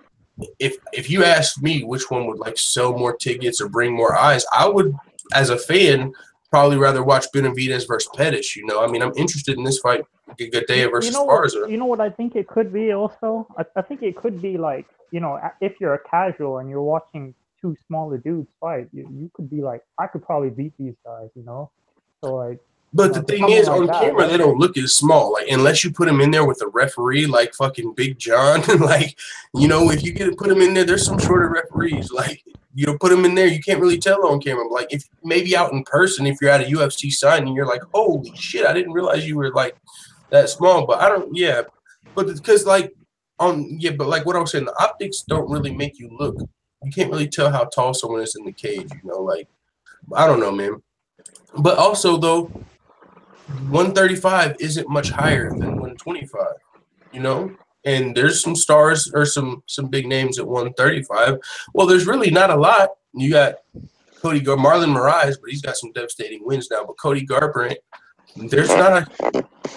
if you ask me which one would like sell more tickets or bring more eyes, I would, as a fan, probably rather watch Benavidez versus Pettis. I mean, I'm interested in this fight, Gadea versus Sparza. You know what I think it could be also? I think it could be like, if you're a casual and you're watching two smaller dudes fight, you could be like, I could probably beat these guys, So like. But the thing is, on camera, they don't look as small. Like, unless you put them in there with a referee like fucking Big John, like, if you put them in there, there's some shorter referees. Like, put them in there, you can't really tell on camera. Like, if maybe out in person, if you're at a UFC signing, you're like, holy shit, I didn't realize you were like that small. But but because like but like what I was saying, the optics don't really make you look. You can't really tell how tall someone is in the cage. Like, I don't know, man. But also though, 135 isn't much higher than 125, and there's some stars or some big names at 135. Well, there's really not a lot. You got Marlon Moraes, but he's got some devastating wins now. But Cody Garbrandt, there's not a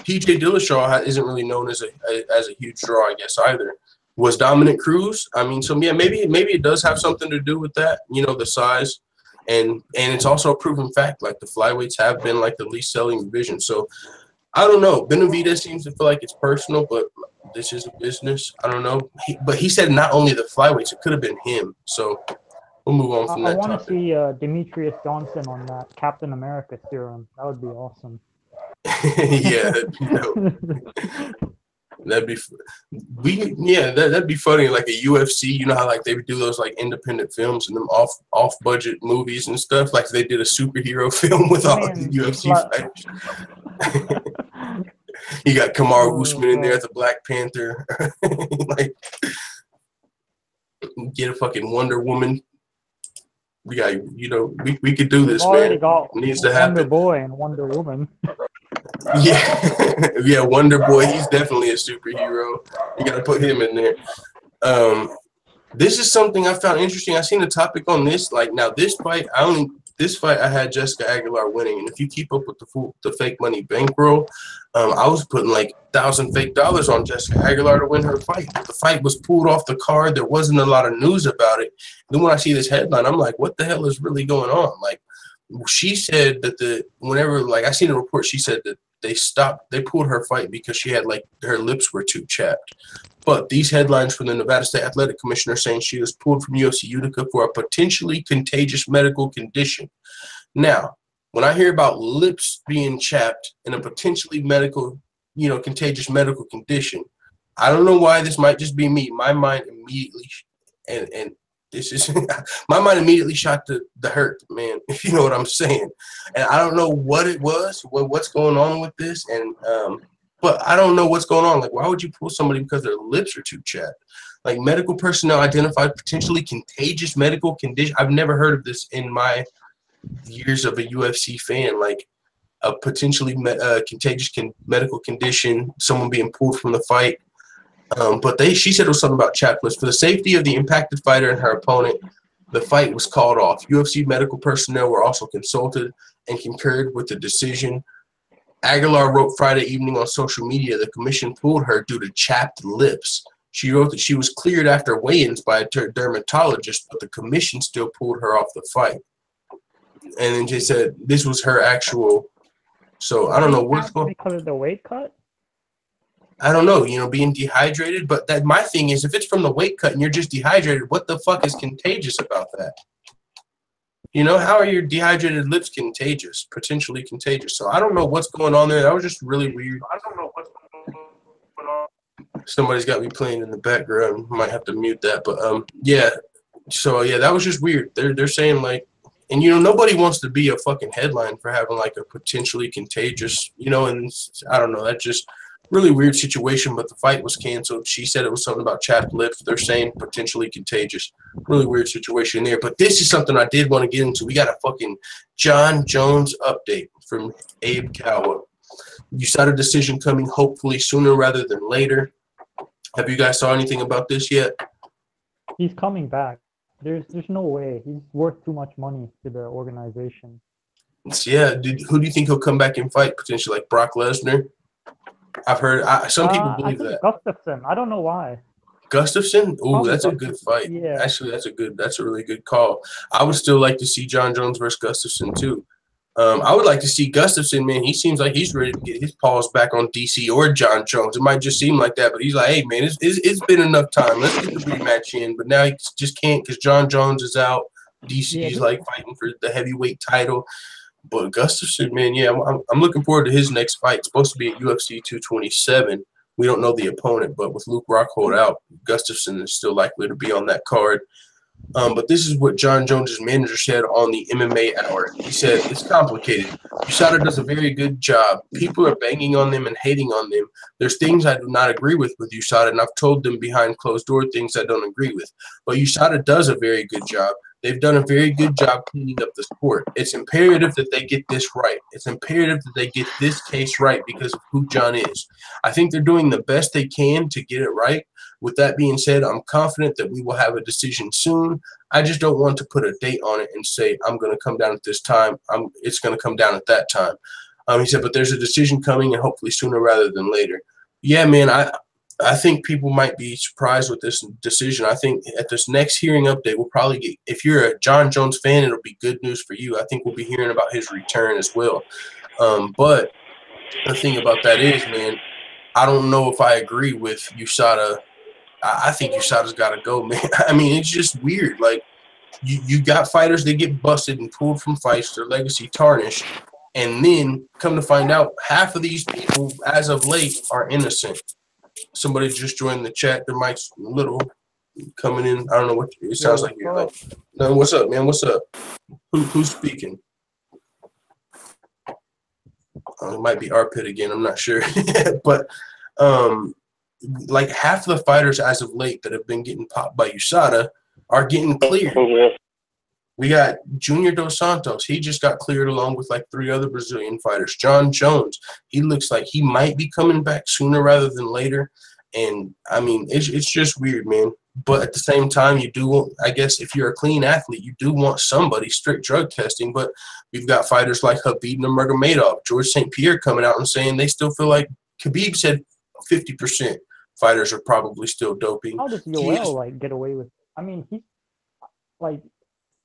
TJ Dillashaw isn't really known as a huge draw, I guess, either. Was Dominic Cruz? I mean, so yeah, maybe it does have something to do with that, the size. And it's also a proven fact, like the flyweights have been like the least selling division. So I don't know. Benavidez seems to feel like it's personal, but this is a business. I don't know. But he said not only the flyweights, it could have been him. So we'll move on from that. I want to see Demetrius Johnson on that Captain America serum. That would be awesome. Yeah. That'd be that'd be funny. Like a UFC, you know how like they would do those like independent films and them off budget movies and stuff. Like they did a superhero film with all the UFC fighters. You got Kamaru Usman in there as a Black Panther. Like get a fucking Wonder Woman. We got we could do this, man. Got it needs to happen. Wonder Boy and Wonder Woman. Yeah, Wonder Boy. He's definitely a superhero. You got to put him in there. This is something I found interesting. I seen a topic on this. Like now, this fight, I had Jessica Aguilar winning, and if you keep up with the fake money bankroll, I was putting like $1,000 fake on Jessica Aguilar to win her fight. The fight was pulled off the card. There wasn't a lot of news about it. Then when I see this headline, I'm like, what the hell is really going on? Like, she said that I seen a report, she said that they pulled her fight because she had like her lips were too chapped. But these headlines from the Nevada State Athletic Commissioner saying she was pulled from UFC Utica for a potentially contagious medical condition. Now, when I hear about lips being chapped in a potentially contagious medical condition, I don't know why. This might just be me. My mind immediately my mind immediately shot the hurt, man. If you know what I'm saying. And I don't know what it was, what's going on with this, and but I don't know what's going on. Like, why would you pull somebody because their lips are too chapped? Like, medical personnel identified potentially contagious medical condition. I've never heard of this in my years of a UFC fan. Like, a potentially contagious medical condition, someone being pulled from the fight. But she said it was something about chapped lips. For the safety of the impacted fighter and her opponent, the fight was called off. UFC medical personnel were also consulted and concurred with the decision. Aguilar wrote Friday evening on social media the commission pulled her due to chapped lips. She wrote that she was cleared after weigh-ins by a dermatologist, but the commission still pulled her off the fight. And then she said this was her actual. So I don't know what's going on. Because of the weight cut? I don't know, being dehydrated. But my thing is, if it's from the weight cut and you're just dehydrated, what the fuck is contagious about that? How are your dehydrated lips contagious, potentially contagious? So I don't know what's going on there. That was just really weird. I don't know what's going on. Somebody's got me playing in the background. Might have to mute that. But yeah. So yeah, that was just weird. They're saying like, and nobody wants to be a fucking headline for having like a potentially contagious, and I don't know. That's just really weird situation. But the fight was canceled. She said it was something about chapped lips. They're saying potentially contagious. Really weird situation there. But this is something I did want to get into. We got a fucking Jon Jones update from Abe Kawa. USADA decision coming hopefully sooner rather than later. Have you guys saw anything about this yet? He's coming back. There's no way. He's worth too much money to the organization. Yeah. Who do you think he'll come back and fight potentially? Like Brock Lesnar? I've heard some people believe that. Gustafsson. I don't know why. Gustafsson? Ooh, that's a good fight. Yeah. Actually, that's a really good call. I would still like to see Jon Jones versus Gustafsson too. I would like to see Gustafsson, man. He seems like he's ready to get his paws back on DC or Jon Jones. It might just seem like that, but he's like, hey, man, it's been enough time. Let's get the rematch in. But now he just can't because Jon Jones is out. DC is like fighting for the heavyweight title. But Gustafsson, man, yeah, I'm looking forward to his next fight. It's supposed to be at UFC 227. We don't know the opponent, but with Luke Rockhold out, Gustafsson is still likely to be on that card. But this is what Jon Jones' manager said on the MMA Hour. He said, it's complicated. USADA does a very good job. People are banging on them and hating on them. There's things I do not agree with USADA, and I've told them behind closed door things I don't agree with. But USADA does a very good job. They've done a very good job cleaning up the sport. It's imperative that they get this right. It's imperative that they get this case right because of who Jon is. I think they're doing the best they can to get it right. With that being said, I'm confident that we will have a decision soon. I just don't want to put a date on it and say I'm going to come down at this time. It's going to come down at that time. He said, but there's a decision coming and hopefully sooner rather than later. Yeah, man, I think people might be surprised with this decision. I think at this next hearing update, we'll probably get, if you're a Jon Jones fan, it'll be good news for you. I think we'll be hearing about his return as well. But the thing about that is, man, I don't know if I agree with USADA. I think USADA's got to go, man. I mean, it's just weird. Like, you got fighters that get busted and pulled from fights, their legacy tarnished, and then come to find out half of these people, as of late, are innocent. Somebody just joined the chat. Their mic's a little coming in. I don't know what it sounds like. You're like, no, what's up, man? What's up? Who's speaking? It might be Arpit again. I'm not sure. But like half the fighters as of late that have been getting popped by USADA are getting cleared. We got Junior Dos Santos. He just got cleared along with like 3 other Brazilian fighters. Jon Jones. He looks like he might be coming back sooner rather than later. And, I mean, it's just weird, man. But at the same time, you do want, I guess, if you're a clean athlete, you do want somebody strict drug testing. But we've got fighters like Khabib Nurmagomedov, George St. Pierre coming out and saying they still feel like Khabib said 50% fighters are probably still doping. How does Yoel like get away with? I mean,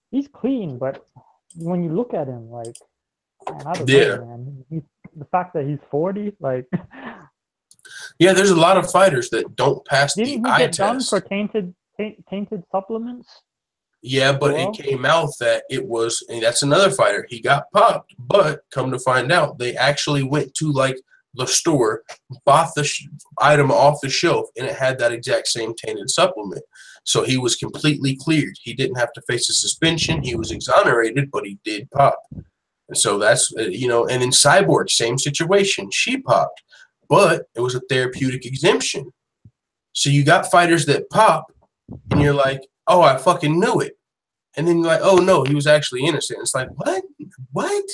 he's clean, but when you look at him, like, man, I don't know, man. The fact that he's 40, like. Yeah, there's a lot of fighters that don't pass the eye test. Didn't he get done for tainted supplements? Yeah, but it came out that it was, and that's another fighter. He got popped, but come to find out, they actually went to like the store, bought the item off the shelf, and it had that exact same tainted supplement. So he was completely cleared. He didn't have to face a suspension. He was exonerated, but he did pop. And so that's, you know, and in Cyborg, same situation. She popped, but it was a therapeutic exemption. So you got fighters that pop, and you're like, oh, I fucking knew it. And then you're like, oh, no, he was actually innocent. It's like, what? What?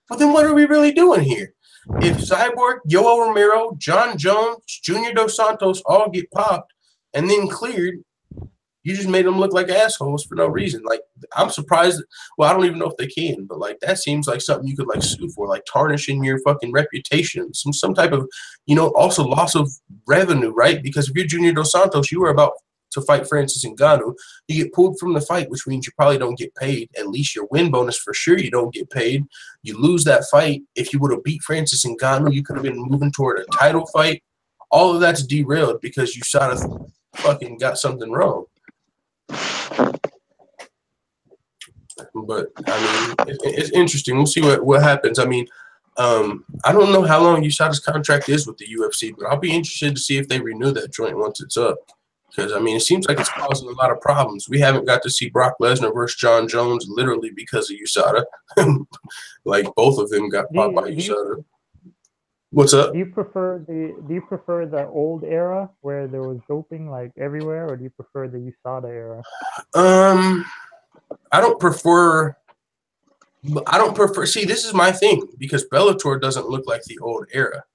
Well, then what are we really doing here? If Cyborg, Yoel Romero, Jon Jones, Junior Dos Santos all get popped and then cleared, you just made them look like assholes for no reason. Like, I'm surprised. Well, I don't even know if they can, but like that seems like something you could like sue for, like tarnishing your fucking reputation, some type of, you know, also loss of revenue, right? Because if you're Junior Dos Santos, you were about to fight Francis Ngannou. You get pulled from the fight, which means you probably don't get paid. At least your win bonus for sure you don't get paid. You lose that fight. If you would have beat Francis Ngannou, you could have been moving toward a title fight. All of that's derailed because you sort of fucking got something wrong. But I mean, it's interesting. We'll see what happens. I mean, I don't know how long USADA's contract is with the UFC, but I'll be interested to see if they renew that joint once it's up. Because, I mean, it seems like it's causing a lot of problems. We haven't got to see Brock Lesnar versus Jon Jones literally because of USADA. Like, both of them got popped by USADA. What's up? Do you prefer the old era where there was doping like everywhere, or do you prefer the USADA era? I don't prefer. See, this is my thing because Bellator doesn't look like the old era.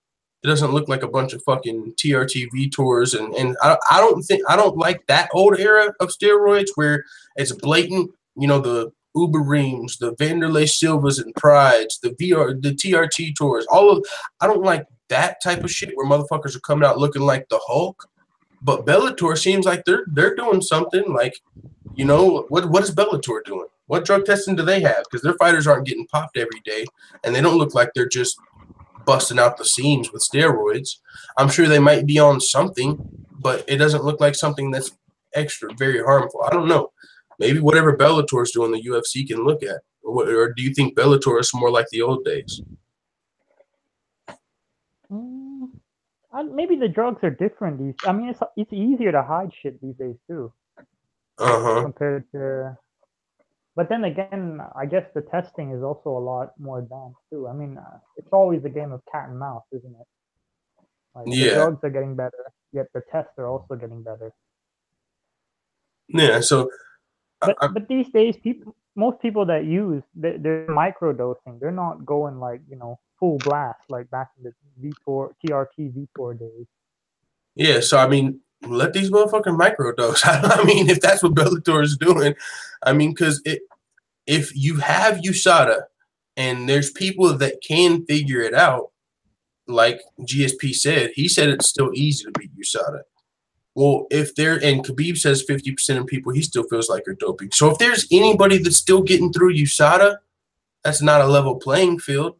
It doesn't look like a bunch of fucking TRT tours, and I don't like that old era of steroids where it's blatant. You know, the Uber Reams, the Vanderlei Silvas and Prides, the TRT tours. I don't like that type of shit where motherfuckers are coming out looking like the Hulk. But Bellator seems like they're doing something. Like, you know, what is Bellator doing? What drug testing do they have? Because their fighters aren't getting popped every day, and they don't look like they're just busting out the seams with steroids. I'm sure they might be on something, but it doesn't look like something that's extra, very harmful. I don't know. Maybe whatever Bellator is doing, the UFC can look at. Or do you think Bellator is more like the old days? Maybe the drugs are different. I mean, it's easier to hide shit these days too. Compared to, but then again, I guess the testing is also a lot more advanced too. I mean, it's always a game of cat and mouse, isn't it? Like, the drugs are getting better, yet the tests are also getting better. Yeah. So, but these days, most people that use, they're microdosing. They're not going like, you know, full blast like back in the TRT Vitor days. Yeah. So I mean, let these motherfucking microdose. I mean, if that's what Bellator is doing, I mean, because if you have USADA and there's people that can figure it out, like GSP said, he said it's still easy to beat USADA. Well, and Khabib says 50% of people he still feels like are doping. So if there's anybody that's still getting through USADA, that's not a level playing field.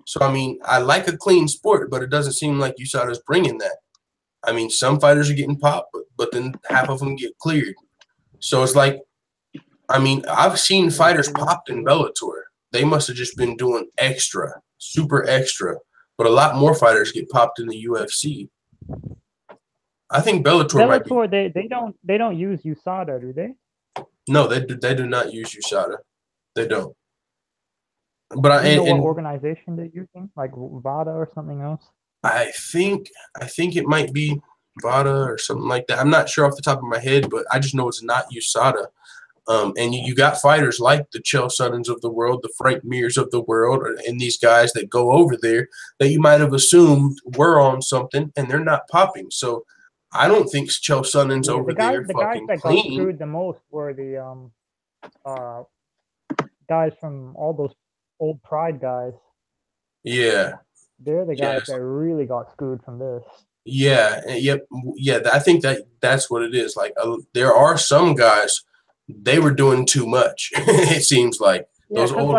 So, I mean, I like a clean sport, but it doesn't seem like USADA is bringing that. I mean, some fighters are getting popped, but then half of them get cleared. So it's like, I mean, I've seen fighters popped in Bellator. They must have just been doing extra, super extra. But a lot more fighters get popped in the UFC. I think Bellator might be. Bellator, they don't use USADA, do they? No, they do not use USADA. They don't. But Do you know what organization they're using, like VADA or something else? I think it might be VADA or something like that. I'm not sure off the top of my head, but I just know it's not USADA. And you got fighters like the Chael Sonnens of the world, the Frank Mears of the world, and these guys that go over there that you might have assumed were on something, and they're not popping. So I don't think Chael Sonnen's over there the fucking guys that clean. got screwed the most were the guys from all those old Pride guys. Yeah. They're the guys that really got screwed from this. Yeah. Yep. Yeah. I think that's what it is. Like, there are some guys, they were doing too much. It seems like those old.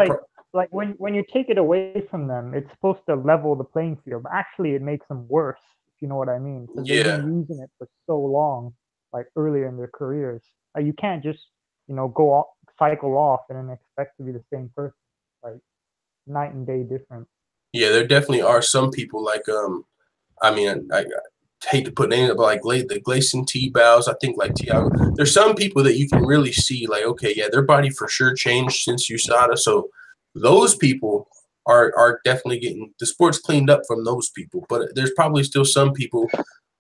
Like when you take it away from them, it's supposed to level the playing field. But actually, it makes them worse. If you know what I mean? Because they've been using it for so long, like earlier in their careers. Like, you can't just go off, cycle off and then expect to be the same person. Like, night and day difference. Yeah, there definitely are some people like I mean, I hate to put names, but like the Gleison T-Bows, I think like Tiago. There's some people that you can really see like, okay, yeah, their body for sure changed since USADA. So those people are definitely getting the sports cleaned up from those people. But there's probably still some people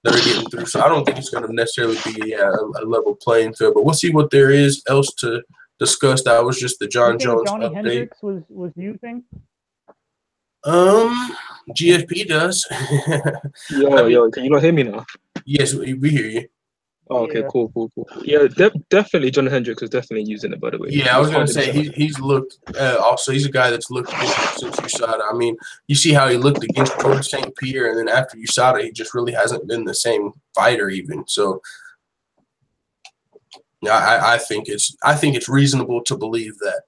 that are getting through. So I don't think it's going to necessarily be a level playing field. But we'll see what there is else to discuss. That was just the Jon Jones Johnny update. Hendricks was using. GFP does. Yo, can you not hear me now? Yes, we hear you. Oh, okay, cool. Yeah, definitely Jon Hendricks is definitely using it, by the way. Yeah, I was going to say he's looked also, he's a guy that's looked different since USADA. I mean, you see how he looked against George St. Pierre, and then after USADA, he just really hasn't been the same fighter even. So yeah, I think it's reasonable to believe that.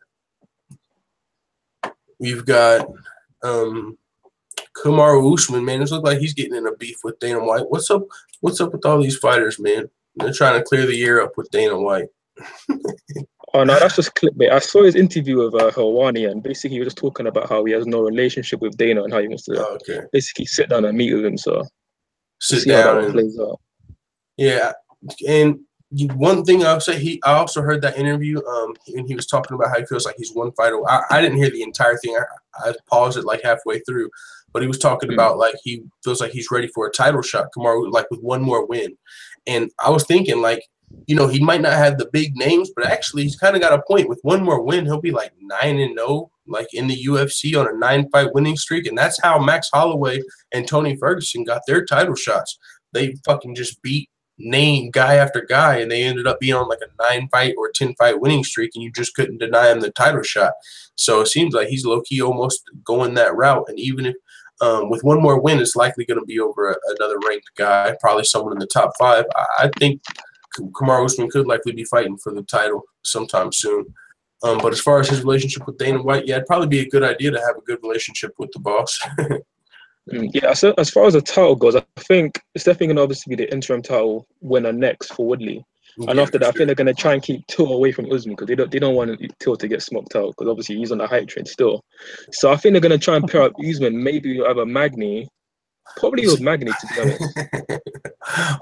We've got Kamaru Usman, man. It looks like he's getting in a beef with Dana White. What's up with all these fighters, man? They're trying to clear the year up with Dana White. Oh, no, that's just clickbait. I saw his interview with Helwani, and basically he was just talking about how he has no relationship with Dana and how he wants to basically sit down and meet with him. So sit down and plays out. Yeah, and one thing I'll say, I also heard that interview, and he was talking about how he feels like he's one fight away. I didn't hear the entire thing. I paused it like halfway through, but he was talking about like he feels like he's ready for a title shot, Kamaru, like with one more win. And I was thinking like, he might not have the big names, but actually he's kind of got a point. With one more win, he'll be like 9-0, like in the UFC on a 9-fight winning streak. And that's how Max Holloway and Tony Ferguson got their title shots. They fucking just beat name guy after guy, and they ended up being on like a 9-fight or 10-fight winning streak, and you just couldn't deny him the title shot. So it seems like he's low-key almost going that route. And even if with one more win, it's likely going to be over another ranked guy, probably someone in the top 5. I think Kamaru Usman could likely be fighting for the title sometime soon. But as far as his relationship with Dana White, yeah, it'd probably be a good idea to have a good relationship with the boss. Yeah, so as far as the title goes, I think it's definitely going to obviously be the interim title winner next for Woodley. And after that, I think they're going to try and keep Till away from Usman because they don't want Till to get smoked out because obviously he's on the hype train still. So I think they're going to try and pair up Usman, maybe with either Magny, probably with Magny to be honest.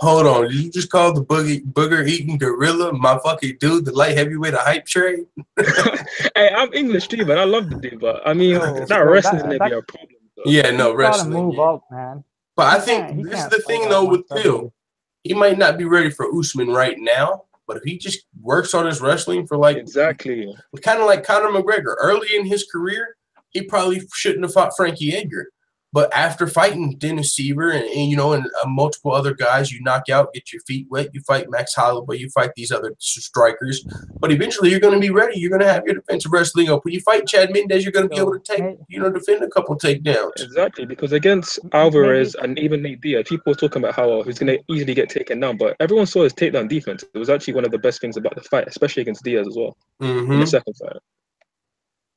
Hold on, did you just call the booger eating gorilla my fucking dude, the light heavyweight, a hype train? Hey, I'm English too, man. I love the dude, but I mean, that wrestling may be a problem. Yeah, no, wrestling. Gotta move up, man. But I think this is the thing, though, with Till. He might not be ready for Usman right now, but if he just works on his wrestling for like exactly, kind of like Conor McGregor, early in his career, he probably shouldn't have fought Frankie Edgar. But after fighting Dennis Seaver and multiple other guys, you knock out, get your feet wet, you fight Max Holloway, you fight these other strikers. But eventually you're going to be ready. You're going to have your defensive wrestling up. When you fight Chad Mendez, you're going to be able to defend a couple takedowns. Exactly, because against Alvarez and even Nate Diaz, people were talking about how he's going to easily get taken down. But everyone saw his takedown defense. It was actually one of the best things about the fight, especially against Diaz as well in the second fight.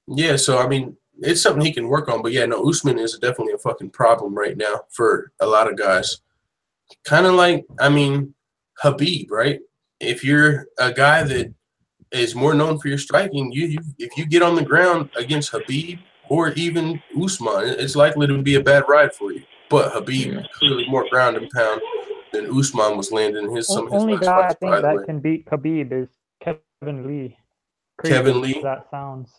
Yeah, so I mean, it's something he can work on. But yeah, no, Usman is definitely a fucking problem right now for a lot of guys. Kind of like, I mean, Khabib, right? If you're a guy that is more known for your striking, if you get on the ground against Khabib or even Usman, it's likely to be a bad ride for you. But Khabib clearly more ground and pound. And Usman was landing some of his Only last guy I fights, by think the that way. can beat Khabib is Kevin Lee. Crazy Kevin as Lee. that sounds.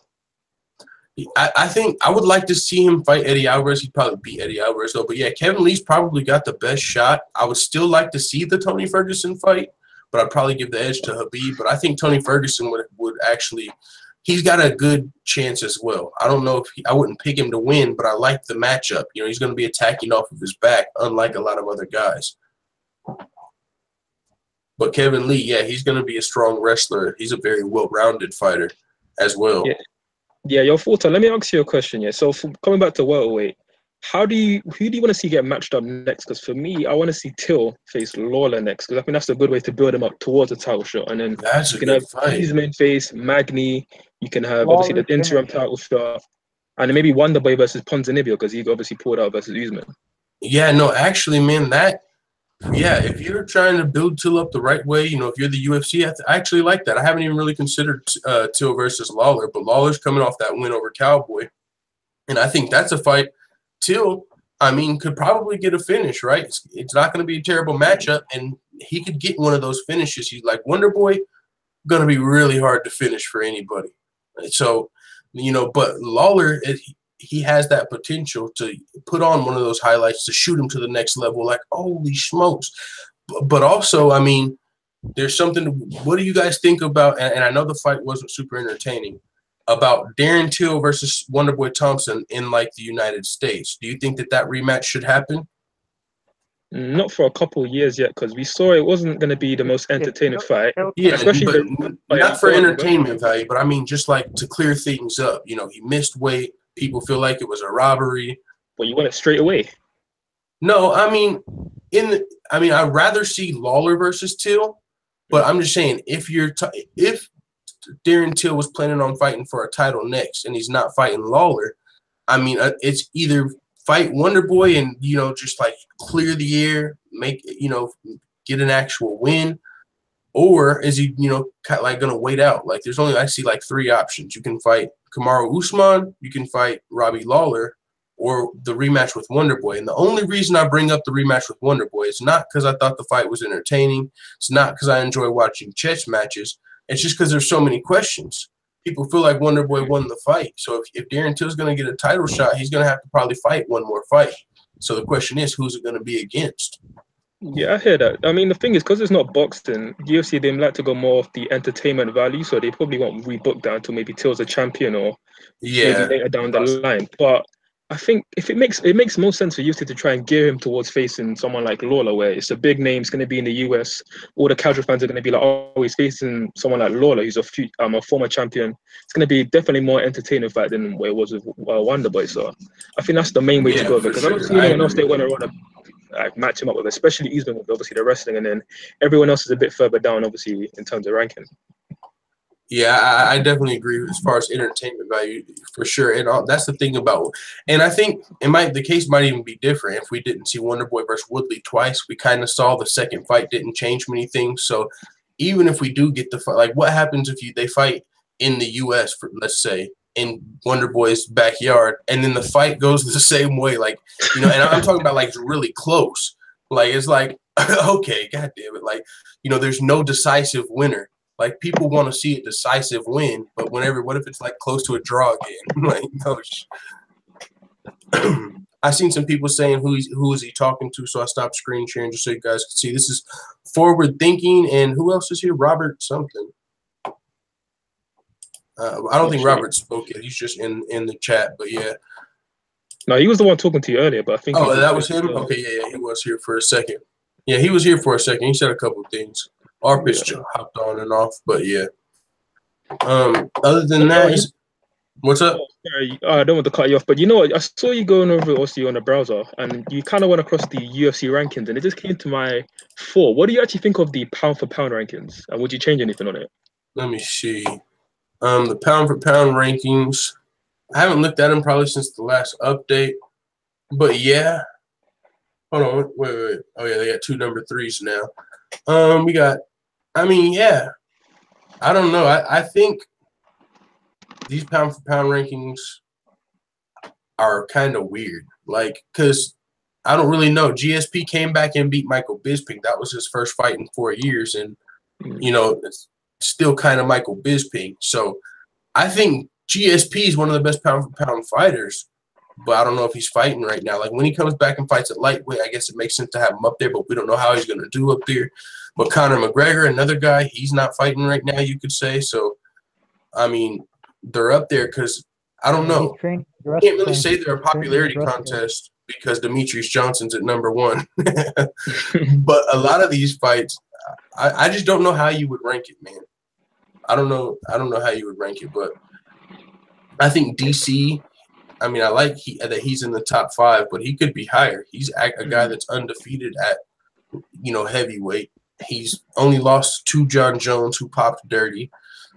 I think I would like to see him fight Eddie Alvarez. He'd probably beat Eddie Alvarez, though. But, yeah, Kevin Lee's probably got the best shot. I would still like to see the Tony Ferguson fight, but I'd probably give the edge to Khabib. But I think Tony Ferguson would actually – he's got a good chance as well. I don't know if I wouldn't pick him to win, but I like the matchup. You know, he's going to be attacking off of his back, unlike a lot of other guys. But Kevin Lee, yeah, he's going to be a strong wrestler. He's a very well-rounded fighter as well. Yeah, your Fulton, let me ask you a question. Yeah, so coming back to welterweight, who do you want to see get matched up next? Because for me, I want to see Till face Lawler next, because I think that's a good way to build him up towards a title shot. And then That's you a can good have fight. Eastman face Magny. You can have obviously the Lawler's interim finished. title shot, and then maybe Wonderboy versus Ponzinibbio, because he obviously pulled out versus Usman. Yeah, no, actually, man, if you're trying to build Till up the right way, you know, if you're the UFC, I actually like that. I haven't even really considered Till versus Lawler, but Lawler's coming off that win over Cowboy. And I think that's a fight Till, I mean, could probably get a finish, right? It's not going to be a terrible matchup, and he could get one of those finishes. He's like Wonderboy, going to be really hard to finish for anybody. So, you know, but Lawler, he has that potential to put on one of those highlights to shoot him to the next level. Like, holy smokes. But also, I mean, there's something. What do you guys think about? And I know the fight wasn't super entertaining. About Darren Till versus Wonderboy Thompson in like the United States. Do you think that rematch should happen? Not for a couple of years yet, because we saw it wasn't going to be the most entertaining fight. Yeah, especially but not for entertainment value, but I mean just like to clear things up. You know, he missed weight. People feel like it was a robbery. But you want it straight away. No, I mean, I'd rather see Lawler versus Till, but I'm just saying if Darren Till was planning on fighting for a title next and he's not fighting Lawler, I mean, it's either fight Wonderboy and, you know, just like clear the air, get an actual win, or is he, you know, kind of like going to wait out? Like I see like three options. You can fight Kamaru Usman, you can fight Robbie Lawler, or the rematch with Wonderboy. And the only reason I bring up the rematch with Wonderboy is not because I thought the fight was entertaining. It's not because I enjoy watching chess matches. It's just because there's so many questions. People feel like Wonderboy won the fight. So if Darren Till's going to get a title shot, he's going to have to probably fight one more fight. So the question is, who's it going to be against? Yeah, I hear that. I mean, the thing is, because it's not boxing, UFC, they like to go more of the entertainment value, so they probably won't rebook that until maybe Till's a champion or maybe later down the line. But I think if it makes more sense for UFC to try and gear him towards facing someone like Lawler, where it's a big name, it's going to be in the US. All the casual fans are going to be like, oh, he's facing someone like Lawler, who's a former champion. It's going to be definitely more entertaining fight than where it was with Wonderboy. So I think that's the main way to go, because I don't see anyone else they want to run a match him up with, especially Eastman with obviously the wrestling, and then everyone else is a bit further down, obviously, in terms of ranking. Yeah, I definitely agree as far as entertainment value for sure. And that's the thing about, and I think the case might even be different if we didn't see Wonderboy versus Woodley twice. We kind of saw the second fight didn't change many things. So even if we do get the fight, like what happens if they fight in the U.S., for, let's say, in Wonderboy's backyard, and then the fight goes the same way, like, you know, and I'm talking about like really close. Like, it's like, okay, God damn it. Like, you know, there's no decisive winner. Like, people want to see a decisive win, but what if it's like close to a draw again? Like, no. I seen some people saying who is he talking to, so I stopped screen sharing just so you guys can see. This is Forward Thinking, and who else is here? Robert something. I don't think Robert spoke yet. He's just in the chat, but yeah. No, he was the one talking to you earlier, but I think. Oh, that was him? Okay, yeah, he was here for a second. Yeah, he was here for a second. He said a couple of things. Arpitz just hopped on and off, but yeah. Other than that, what's up? Sorry, I don't want to cut you off, but you know what? I saw you going over also on the browser, and you kind of went across the UFC rankings, and it just came to my 4. What do you actually think of the pound for pound rankings, and would you change anything on it? Let me see. The pound for pound rankings. I haven't looked at them probably since the last update, but yeah. Hold on, wait. Oh yeah, they got 2 number 3s now. We got. I mean, yeah. I don't know. I think these pound for pound rankings are kind of weird. Like, because I don't really know. GSP came back and beat Michael Bisping. That was his first fight in 4 years, and it's still kind of Michael Bisping. So I think GSP is one of the best pound-for-pound fighters, but I don't know if he's fighting right now. Like, when he comes back and fights at lightweight, I guess it makes sense to have him up there, but we don't know how he's going to do up there. But Conor McGregor, another guy, he's not fighting right now, you could say. So, I mean, they're up there because I don't know. You can't really say they're a popularity contest because Demetrius Johnson's at number 1. But a lot of these fights, I just don't know how you would rank it, man. I don't know how you would rank it, but I think DC, I mean, I like that he's in the top 5, but he could be higher. He's a guy that's undefeated at, heavyweight. He's only lost to Jon Jones, who popped dirty.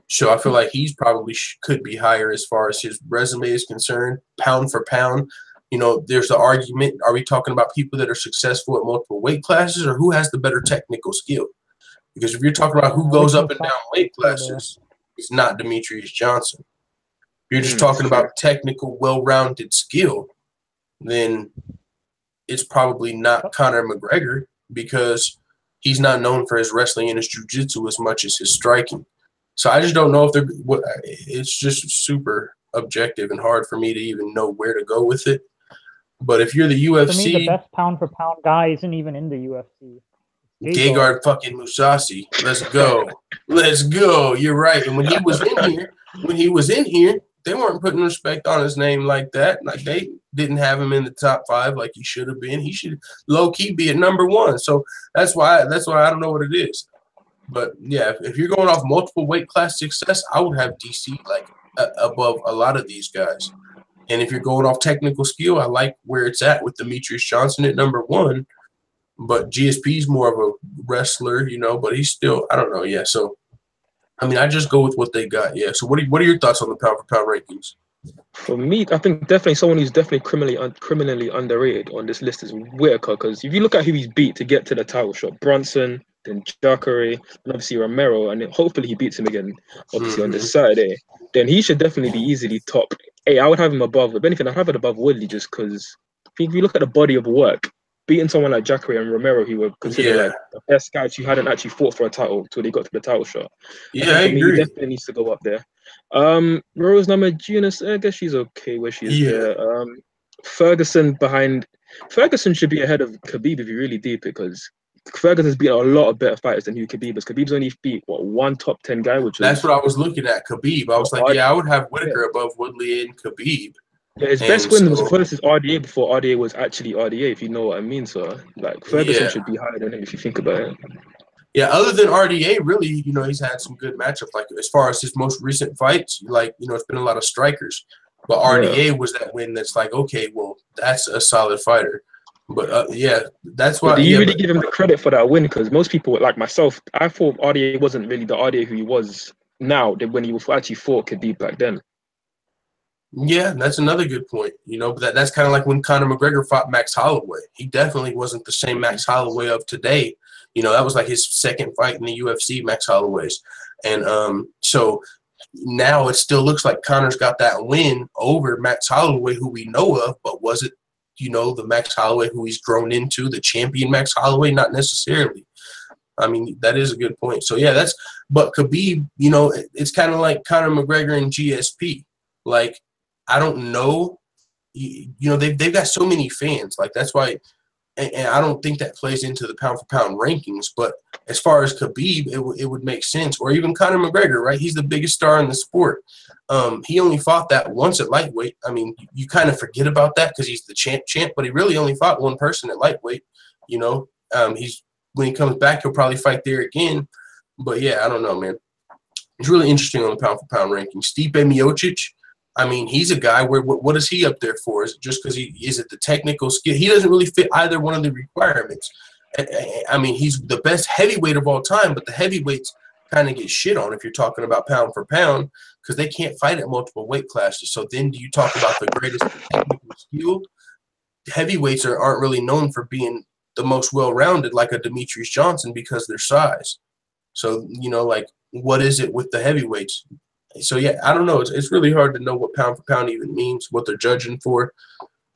So I feel like he's probably could be higher as far as his resume is concerned, pound for pound. There's the argument, are we talking about people that are successful at multiple weight classes or who has the better technical skill? Because if you're talking about who goes up and down weight classes, it's not Demetrius Johnson. If you're just talking about technical, well-rounded skill, then it's probably not Conor McGregor because he's not known for his wrestling and his jiu-jitsu as much as his striking. So I just don't know if it's just super objective and hard for me to even know where to go with it. But if you're the UFC, for me, the best pound-for-pound guy isn't even in the UFC. Gegard fucking Mousasi. Let's go. Let's go. You're right. And when he was in here, they weren't putting respect on his name like that. Like, they didn't have him in the top 5 like he should have been. He should low-key be at number 1. So that's why I don't know what it is. But yeah, if you're going off multiple weight class success, I would have DC like above a lot of these guys. And if you're going off technical skill, I like where it's at with Demetrius Johnson at number 1. But GSP is more of a wrestler, but he's still, I don't know. Yeah. So, I mean, I just go with what they got. Yeah. So what are your thoughts on the pound for pound rankings? For me, I think definitely someone who's definitely criminally underrated on this list is Whittaker, because if you look at who he's beat to get to the title shot, Brunson, then Jacare, and obviously Romero, and then hopefully he beats him again, obviously on this Saturday, then he should definitely be easily top. I would have him above. If anything, I'd have it above Woodley just because if you look at the body of work, beating someone like Jacare and Romero, who were considered like the best guys who hadn't actually fought for a title until they got to the title shot. Yeah, I agree. He definitely needs to go up there. Rose Namajunas, I guess she's okay where she is there. Ferguson should be ahead of Khabib if you really deep it, because Ferguson's beat a lot of better fighters than who Khabib is. Khabib's only beat one top 10 guy, that's what I was looking at. Khabib. I was like, I would have Whittaker above Woodley and Khabib. Yeah, his best win was versus RDA before RDA was actually RDA, if you know what I mean. So, like, Ferguson should be higher than him if you think about it. Yeah, other than RDA, really, he's had some good matchups. Like, as far as his most recent fights, it's been a lot of strikers. But RDA was that win that's like, okay, well, that's a solid fighter. But, that's why. Do you really give him the credit for that win? Because most people, like myself, I thought RDA wasn't really the RDA who he was now when he actually fought Khabib back then. Yeah, that's another good point. But that's kind of like when Conor McGregor fought Max Holloway. He definitely wasn't the same Max Holloway of today. That was like his second fight in the UFC, Max Holloway's. And so now it still looks like Conor's got that win over Max Holloway, who we know of, but was it, the Max Holloway who he's grown into, the champion Max Holloway? Not necessarily. I mean, that is a good point. So, yeah, but Khabib, it's kind of like Conor McGregor and GSP. Like, I don't know. They've got so many fans. Like, that's why, and I don't think that plays into the pound-for-pound rankings. But as far as Khabib, it would make sense. Or even Conor McGregor, right? He's the biggest star in the sport. He only fought that once at lightweight. I mean, you kind of forget about that because he's the champ, but he really only fought one person at lightweight. When he comes back, he'll probably fight there again. But, yeah, I don't know, man. It's really interesting on the pound-for-pound rankings. Stipe Miocic, I mean, he's a guy where what is he up there for? Is it just because is it the technical skill? He doesn't really fit either one of the requirements. I mean, he's the best heavyweight of all time, but the heavyweights kind of get shit on if you're talking about pound for pound because they can't fight at multiple weight classes. So then do you talk about the greatest technical skill? Heavyweights aren't really known for being the most well-rounded like a Demetrius Johnson because of their size. So, what is it with the heavyweights? So, yeah, I don't know. It's really hard to know what pound for pound even means, what they're judging for.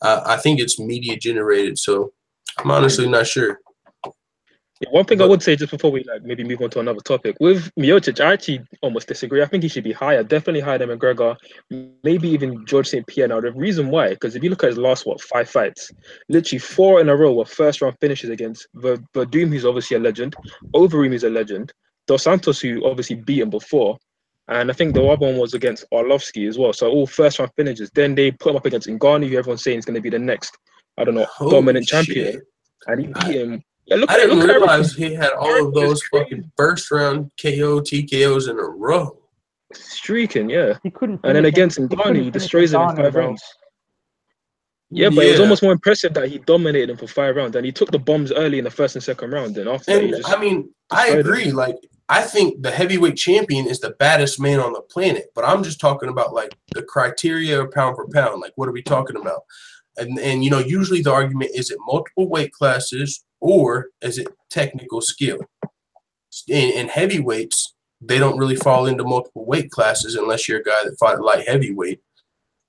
I think it's media generated. So, I'm honestly not sure. Yeah, one thing I would say just before we maybe move on to another topic with Miocic, I actually almost disagree. I think he should be higher, definitely higher than McGregor, maybe even George St. Pierre. Now the reason why, because if you look at his last 5 fights, literally 4 in a row were first round finishes against Verdum, who's obviously a legend, Overeem, who's a legend, Dos Santos, who obviously beat him before, and I think the other one was against Arlovsky as well. So all first round finishes. Then they put him up against Ngannou, who everyone's saying is going to be the next, I don't know, dominant champion, and he beat him. Yeah, I didn't realize he had all of those fucking first round KO TKOs in a row. Streaking, yeah. He couldn't. And then against Ngannou, he destroys him in 5 rounds. Yeah, but it was almost more impressive that he dominated him for 5 rounds, and he took the bombs early in the first and second round. And after that, he just I agree. Him. Like, I think the heavyweight champion is the baddest man on the planet, but I'm just talking about like the criteria of pound for pound. Like, what are we talking about? And you know, usually the argument is it multiple weight classes or is it technical skill? In heavyweights, they don't really fall into multiple weight classes unless you're a guy that fought light heavyweight.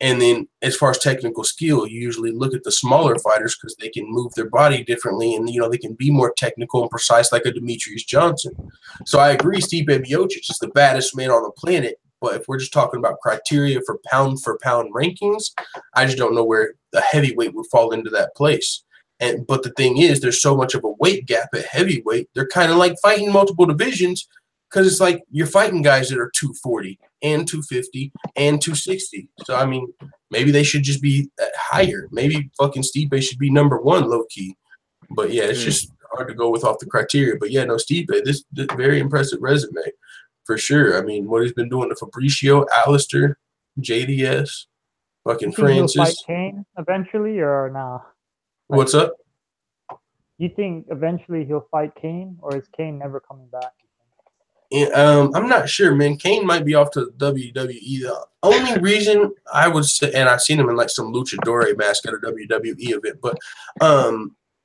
And then as far as technical skill, you usually look at the smaller fighters because they can move their body differently and, you know, they can be more technical and precise like a Demetrius Johnson. So I agree Stipe Miocic is the baddest man on the planet. But if we're just talking about criteria for pound rankings, I just don't know where the heavyweight would fall into that place. But the thing is, there's so much of a weight gap at heavyweight. They're kind of like fighting multiple divisions because it's like you're fighting guys that are 240 and 250 and 260. So, I mean, maybe they should just be higher. Maybe fucking Stipe should be number 1 low-key. But, yeah, it's just hard to go with off the criteria. But, yeah, no, Stipe, this very impressive resume for sure. I mean, what he's been doing to Fabricio, Alistair, JDS, fucking Francis. He'll fight Kane eventually or nah? What's up? You think eventually he'll fight Kane, or is Kane never coming back? I'm not sure, man. Kane might be off to WWE. The only reason I would say, and I've seen him in like some luchador mask at a WWE event, but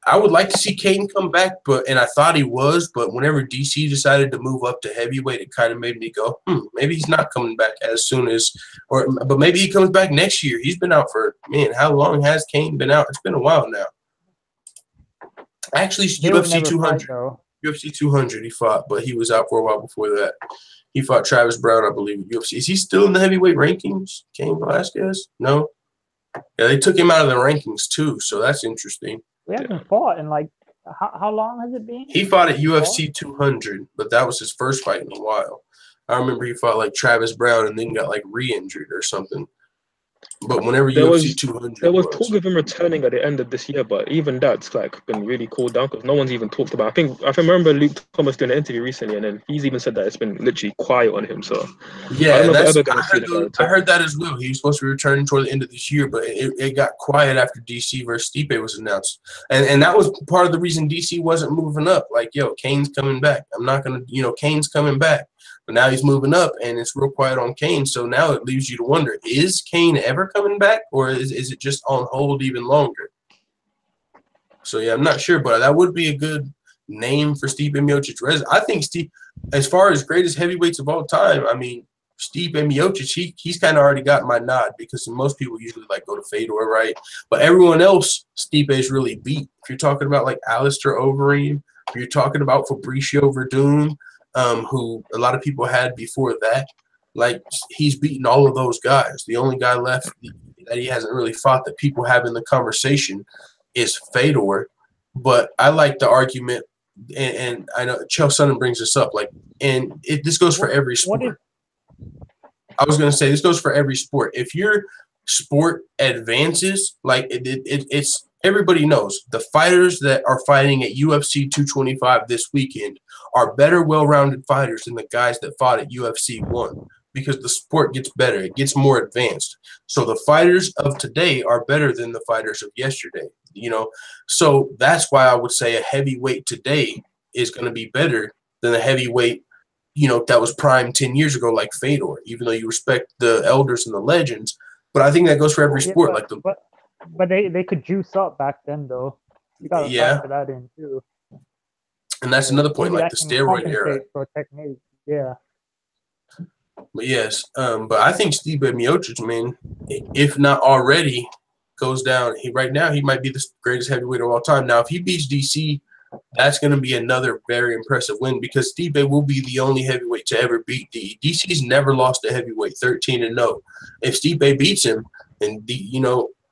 I would like to see Kane come back, and I thought he was, but whenever DC decided to move up to heavyweight, it kind of made me go, maybe he's not coming back as soon as, but maybe he comes back next year. He's been out for, man, how long has Kane been out? It's been a while now. Actually, UFC 200. UFC 200 he fought, but he was out for a while before that. He fought Travis Brown, I believe, at UFC. Is he still in the heavyweight rankings, Cain Velasquez? No? Yeah, they took him out of the rankings too, so that's interesting. We haven't fought in like, how long has it been? He fought at UFC 200, but that was his first fight in a while. I remember he fought like Travis Brown and then got like re-injured or something. But whenever UFC 200, there was talk of him returning at the end of this year, but even that's like been really cooled down because no one's even talked about. I remember Luke Thomas doing an interview recently, and then he's even said that it's been literally quiet on him. So yeah, I heard that as well. He was supposed to be returning toward the end of this year, but it got quiet after DC versus Stipe was announced, and that was part of the reason DC wasn't moving up. Like, yo, Kane's coming back. I'm not gonna, Kane's coming back. But now he's moving up, and it's real quiet on Kane. So now it leaves you to wonder, is Kane ever coming back, or is it just on hold even longer? So, yeah, I'm not sure, but that would be a good name for Stipe Miocic. I think Steve, as far as greatest heavyweights of all time, I mean, Stipe Miocic, he's kind of already got my nod because most people usually like go to Fedor, right? But everyone else, Stipe is really beat. If you're talking about like Alistair Overeem, if you're talking about Fabricio Verdum, who a lot of people had before that, like he's beaten all of those guys. The only guy left that he hasn't really fought that people have in the conversation is Fedor. But I like the argument, and I know Chael Sonnen brings this up, like, and this goes for every sport. I was going to say this goes for every sport. If your sport advances, like it's everybody knows the fighters that are fighting at UFC 225 this weekend are better, well-rounded fighters than the guys that fought at UFC 1 because the sport gets better. It gets more advanced. So the fighters of today are better than the fighters of yesterday, So that's why I would say a heavyweight today is going to be better than a heavyweight, that was prime 10 years ago like Fedor, even though you respect the elders and the legends. But I think that goes for every sport. But they could juice up back then, though. You got to factor that in, too. And that's another point, like the steroid era. For technique, yeah. But yes, but I think Stipe Miocic, man, if not already goes down, right now he might be the greatest heavyweight of all time. Now, if he beats DC, that's going to be another very impressive win because Stipe will be the only heavyweight to ever beat DC's never lost a heavyweight, 13-0. If Stipe beats him, and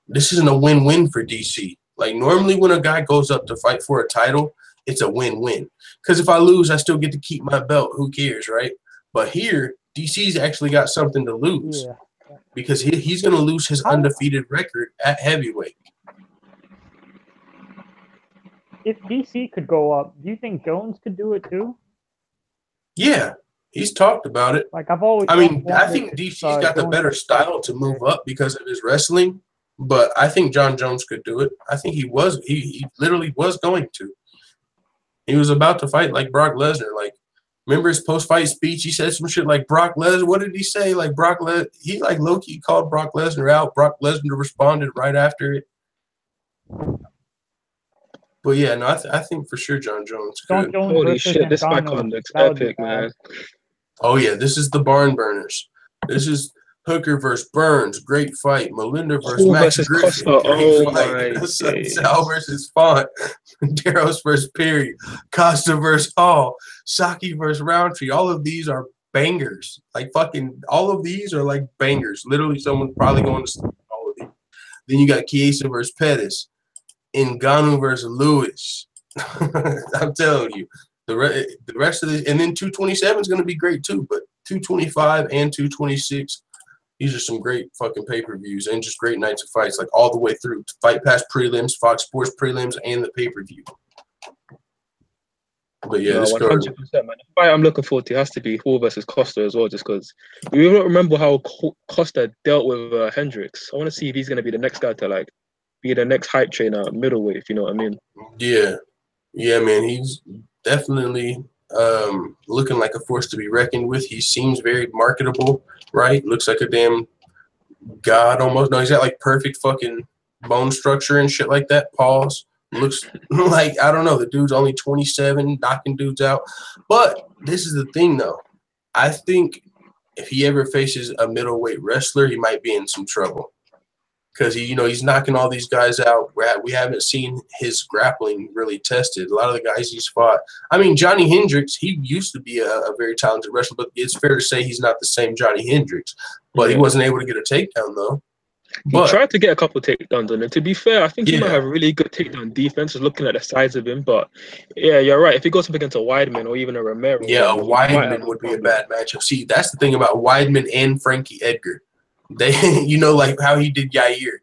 this isn't a win-win for DC. Like normally when a guy goes up to fight for a title, it's a win-win. Because if I lose, I still get to keep my belt. Who cares, right? But here, DC's actually got something to lose because he's going to lose his undefeated record at heavyweight. If DC could go up, do you think Jones could do it too? Yeah, he's talked about it. Like I think DC's got the better style to move up because of his wrestling, but I think Jon Jones could do it. I think he literally was going to. He was about to fight like Brock Lesnar. Like, remember his post-fight speech? He said some shit like Brock Lesnar. What did he say? Like Brock Lesnar, he like low-key called Brock Lesnar out. Brock Lesnar responded right after it. But yeah, no, I think for sure Jon Jones could. Holy shit, this fight card looks epic, man. Oh yeah, this is the barn burners. This is Hooker versus Burns, great fight. Melinda versus Max Griffin, great fight. Sal versus Font, Darros versus Perry, Costa versus Hall, Saki versus Roundtree. All of these are bangers. Like fucking, all of these are like bangers. Literally, someone probably going to sleep all of these. Then you got Chiesa versus Pettis, Ngannou versus Lewis. I'm telling you, the rest of this, and then 227 is going to be great too. But 225 and 226. These are some great fucking pay-per-views and just great nights of fights, like all the way through. Fight Pass prelims, Fox Sports prelims, and the pay-per-view. But yeah, this 100%, man. The fight I'm looking forward to has to be Hall versus Costa as well, just because we don't remember how Costa dealt with Hendricks. I want to see if he's going to be the next guy to like be the next hype trainer at middleweight, if you know what I mean. Yeah, man, he's definitely looking like a force to be reckoned with. He seems very marketable, right? Looks like a damn god almost. No, he's got like perfect fucking bone structure and shit like that. Pause. Looks like, I don't know, the dude's only 27, knocking dudes out. But this is the thing though. I think if he ever faces a middleweight wrestler, he might be in some trouble. Because he's knocking all these guys out. We haven't seen his grappling really tested. A lot of the guys he's fought. I mean, Johnny Hendricks, he used to be a very talented wrestler, but it's fair to say he's not the same Johnny Hendricks. But he wasn't able to get a takedown though. He tried to get a couple of takedowns on him. To be fair, I think he might have a really good takedown defense, just looking at the size of him. But yeah, you're right. If he goes up against a Weidman or even a Romero, a Weidman would be a bad matchup. See, that's the thing about Weidman and Frankie Edgar. They, like how he did Yair.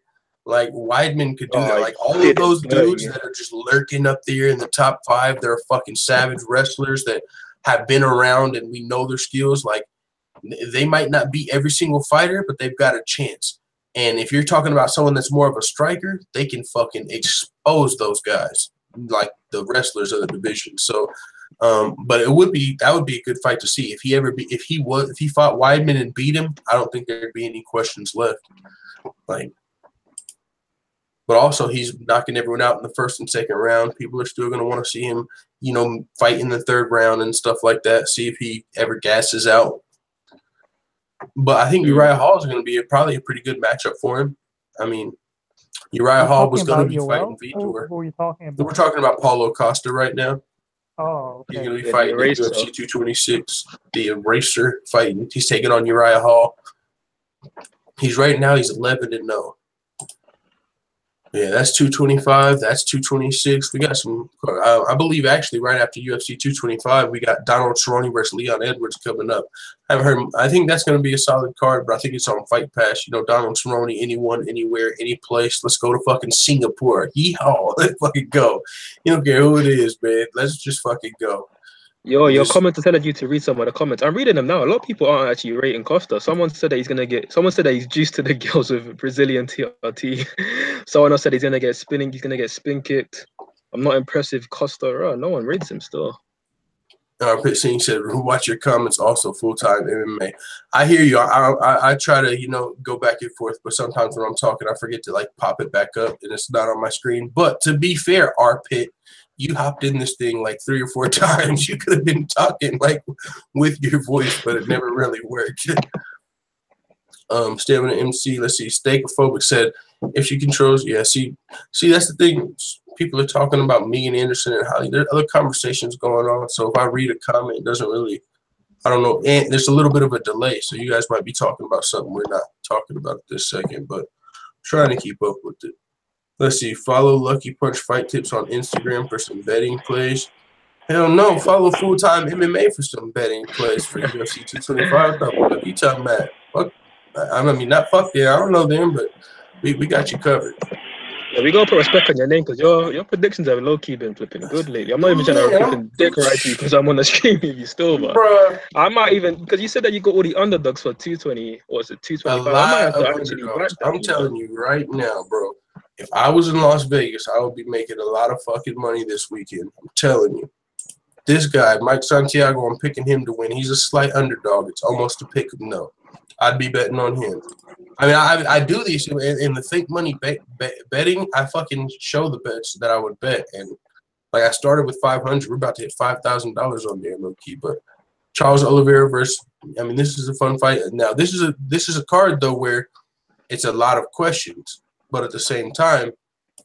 Like Weidman could do that. Like all of those dudes that are just lurking up there in the top 5, they're fucking savage wrestlers that have been around and we know their skills. Like they might not beat every single fighter, but they've got a chance. And if you're talking about someone that's more of a striker, they can fucking expose those guys, like the wrestlers of the division. So, but that would be a good fight to see. If he fought Weidman and beat him, I don't think there'd be any questions left. Like, but also he's knocking everyone out in the first and second round. People are still going to want to see him, fight in the third round and stuff like that. See if he ever gasses out. But I think Uriah Hall is going to be probably a pretty good matchup for him. I mean, Uriah Hall was going to be fighting Vitor. Who are you talking about? We're talking about Paulo Costa right now. Oh, okay. He's going to be fighting in UFC 226, the Eraser fighting. He's taking on Uriah Hall. He's 11-0. Yeah, that's 225. That's 226. We got some, I believe, actually, right after UFC 225, we got Donald Cerrone versus Leon Edwards coming up. I think that's going to be a solid card, but I think it's on Fight Pass. Donald Cerrone, anyone, anywhere, any place. Let's go to fucking Singapore. Yeehaw. Let's fucking go. You don't care who it is, man. Let's just fucking go. Your comments are telling you to read some of the comments. I'm reading them now. A lot of people aren't actually rating Costa. Someone said that he's juiced to the gills with Brazilian TRT. Someone else said he's gonna get spin kicked. I'm not impressed with Costa. No one rates him still. Pittsing said, watch your comments also full-time MMA. I hear you. I try to, go back and forth, but sometimes when I'm talking, I forget to pop it back up and it's not on my screen. But to be fair, Pit, you hopped in this thing 3 or 4 times. You could have been talking with your voice, but it never really worked. Stamina MC, let's see. Steakophobic said, If she controls, yeah. See, that's the thing. People are talking about Megan Anderson and Holly. There are other conversations going on. So if I read a comment, it doesn't really, I don't know. And there's a little bit of a delay. So you guys might be talking about something we're not talking about this second, but I'm trying to keep up with it. Let's see. Follow Lucky Punch Fight Tips on Instagram for some betting plays. Hell no. Follow Full Time MMA for some betting plays for UFC 225. What you talking about? Fuck. I mean, not fuck yeah. I don't know them, but we got you covered. Yeah, we gotta put respect on your name because your predictions have low key been flipping good lately. I'm not even trying to flipping dick right to you because I'm on the stream with you still, but Bruh. I might even because you said that you got all the underdogs for 220 or is it 225? A lot of underdogs. I'm telling you right now, bro. If I was in Las Vegas, I would be making a lot of fucking money this weekend. I'm telling you. This guy, Mike Santiago, I'm picking him to win. He's a slight underdog. It's almost a pick 'em, no. I'd be betting on him. I mean, I do these in the fake money betting. I fucking show the bets that I would bet, and like I started with 500. We're about to hit $5,000 on there, low key. But Charles Oliveira versus, I mean, this is a fun fight. Now this is a card though where it's a lot of questions, but at the same time,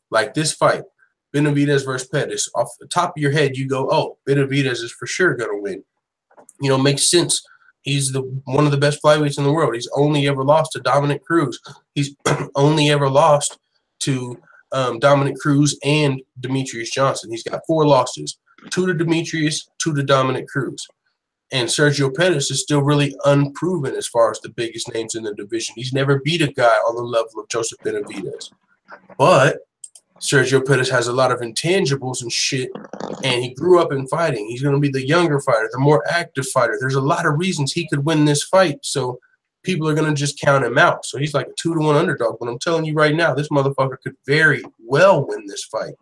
like this fight, Benavidez versus Pettis. Off the top of your head, you go, oh, Benavidez is for sure gonna win. You know, makes sense. He's one of the best flyweights in the world. He's only ever lost to Dominic Cruz. He's only ever lost to Dominic Cruz and Demetrius Johnson. He's got 4 losses, 2 to Demetrius, 2 to Dominic Cruz. And Sergio Pettis is still really unproven as far as the biggest names in the division. He's never beat a guy on the level of Joseph Benavidez. But Sergio Pettis has a lot of intangibles and shit, and he grew up in fighting. He's going to be the younger fighter, the more active fighter. There's a lot of reasons he could win this fight, so people are going to just count him out. So he's like a 2-to-1 underdog. But I'm telling you right now, this motherfucker could very well win this fight.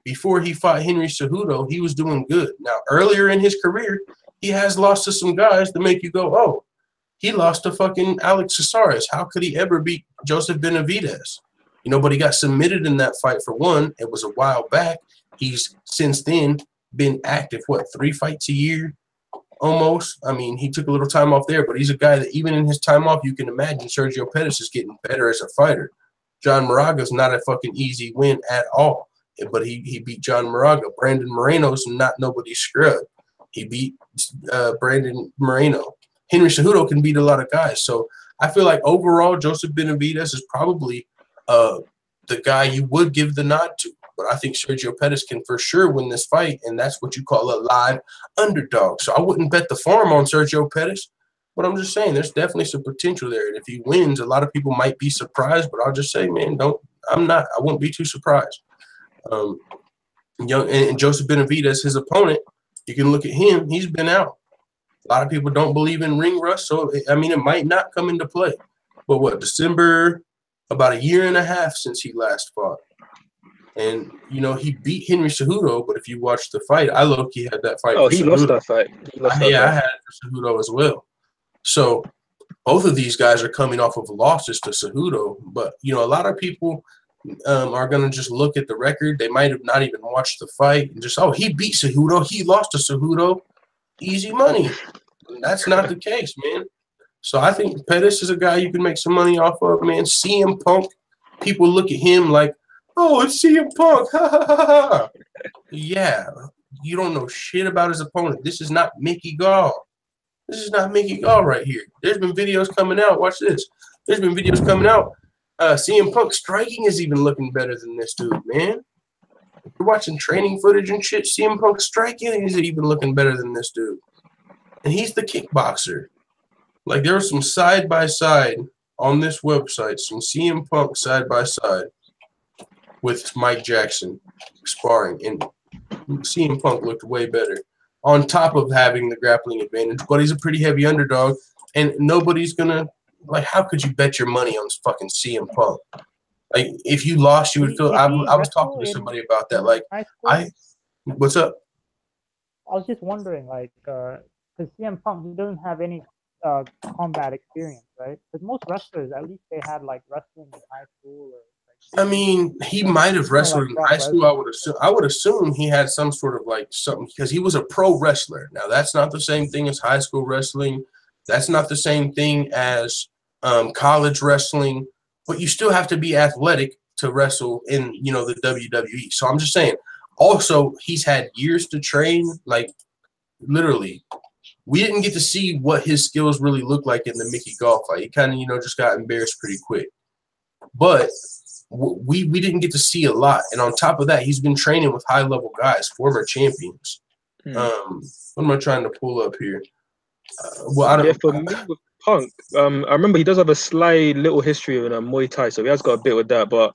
Before he fought Henry Cejudo, he was doing good. Now, earlier in his career, he has lost to some guys that make you go, oh, he lost to fucking Alex Caceres. How could he ever beat Joseph Benavidez? You know, but he got submitted in that fight for one. It was a while back. He's since then been active, 3 fights a year almost? I mean, he took a little time off there, but he's a guy that even in his time off, you can imagine Sergio Pettis is getting better as a fighter. John Moraga's not a fucking easy win at all, but he beat John Moraga. Brandon Moreno's not nobody's scrub. He beat Brandon Moreno. Henry Cejudo can beat a lot of guys. So I feel like overall, Joseph Benavidez is probably the guy you would give the nod to. But I think Sergio Pettis can for sure win this fight, and that's what you call a live underdog. So I wouldn't bet the farm on Sergio Pettis, but I'm just saying there's definitely some potential there. And if he wins, a lot of people might be surprised, but I'll just say, man, I wouldn't be too surprised. And Joseph Benavidez, his opponent, you can look at him. He's been out. A lot of people don't believe in ring rust, so I mean, it might not come into play. But December, about 1.5 years since he last fought. And, you know, he beat Henry Cejudo, but if you watch the fight, I low-key had that fight. Oh, he lost that fight. I had it for Cejudo as well. So both of these guys are coming off of losses to Cejudo. But, you know, a lot of people are going to just look at the record. They might have not even watched the fight and just, oh, he beat Cejudo. He lost to Cejudo. Easy money. And that's not the case, man. So I think Pettis is a guy you can make some money off of, man. CM Punk, people look at him like, oh, it's CM Punk. Ha, ha, ha, ha. Yeah, you don't know shit about his opponent. This is not Mickey Gall. This is not Mickey Gall right here. There's been videos coming out. Watch this. There's been videos coming out. CM Punk striking is even looking better than this dude, man. If you're watching training footage and shit, CM Punk striking is even looking better than this dude. And he's the kickboxer. Like, there was some side-by-side on this website, some CM Punk side-by-side with Mike Jackson sparring, and CM Punk looked way better on top of having the grappling advantage, but he's a pretty heavy underdog, and nobody's gonna, like, how could you bet your money on fucking CM Punk? Like, if you lost, you would feel, I was talking to somebody about that, like, what's up? I was just wondering, like, because CM Punk, he doesn't have any combat experience, right? Because most wrestlers, at least they had, like, wrestling in high school or, I mean, he might have wrestled in high school. I would assume he had some sort of like something because he was a pro wrestler. Now, that's not the same thing as high school wrestling. That's not the same thing as college wrestling. but you still have to be athletic to wrestle in, you know, the WWE. So I'm just saying. Also, he's had years to train. Like, literally, we didn't get to see what his skills really look like in the Mickey Gall fight. He kind of, you know, just got embarrassed pretty quick. But we didn't get to see a lot. And on top of that, he's been training with high-level guys, former champions. What am I trying to pull up here? Well, I don't. Yeah, for me with Punk, I remember he does have a slight little history in Muay Thai, so he has got a bit with that. But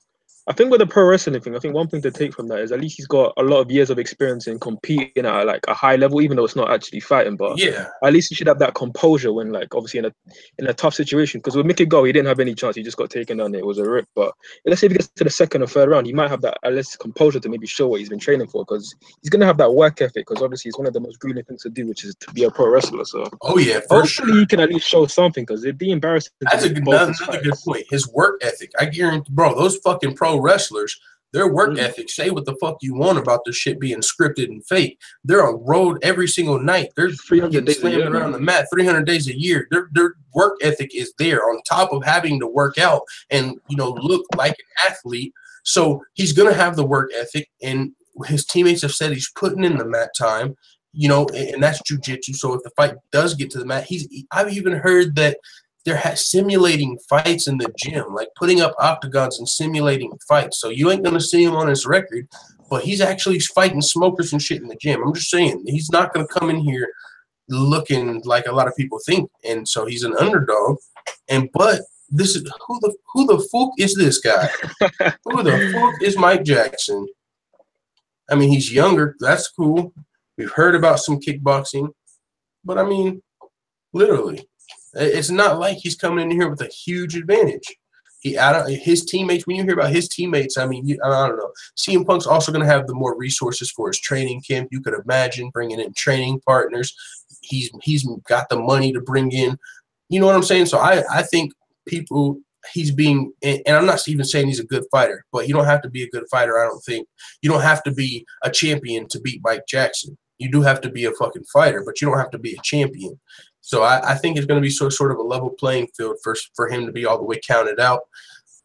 I think with the pro wrestling thing, I think one thing to take from that is at least he's got a lot of years of experience in competing at like a high level, even though it's not actually fighting. But yeah, at least he should have that composure when, like, obviously in a tough situation. Because with Mickey Gall, he didn't have any chance; he just got taken down. It was a rip. But let's say if he gets to the second or third round, he might have that at least composure to maybe show what he's been training for. Because he's gonna have that work ethic. Because obviously, it's one of the most grueling things to do, which is to be a pro wrestler. So oh yeah, for hopefully sure. he can at least show something. Because it'd be embarrassing. That's another good point. His work ethic. I guarantee, bro, those fucking pro wrestlers, their work ethic, say what the fuck you want about this shit being scripted and fake. They're on road every single night. They're 300 days slamming around the mat 300 days a year. Their work ethic is there on top of having to work out and, you know, look like an athlete. So he's going to have the work ethic, and his teammates have said he's putting in the mat time, you know, and that's jiu-jitsu. So if the fight does get to the mat, I've even heard that they're simulating fights in the gym, like putting up octagons and simulating fights. So you ain't going to see him on his record, but he's actually fighting smokers and shit in the gym. I'm just saying, he's not going to come in here looking like a lot of people think. And so he's an underdog. But this is who the fuck is this guy? Who the fuck is Mike Jackson? I mean, he's younger. That's cool. We've heard about some kickboxing, but I mean, literally. It's not like he's coming in here with a huge advantage. His teammates, when you hear about his teammates, I mean, I don't know. CM Punk's also going to have the more resources for his training camp. You could imagine bringing in training partners. He's got the money to bring in. You know what I'm saying? So I think he's being, and I'm not even saying he's a good fighter, but you don't have to be a good fighter, I don't think. You don't have to be a champion to beat Mike Jackson. You do have to be a fucking fighter, but you don't have to be a champion. So I think it's going to be sort of a level playing field for him to be all the way counted out.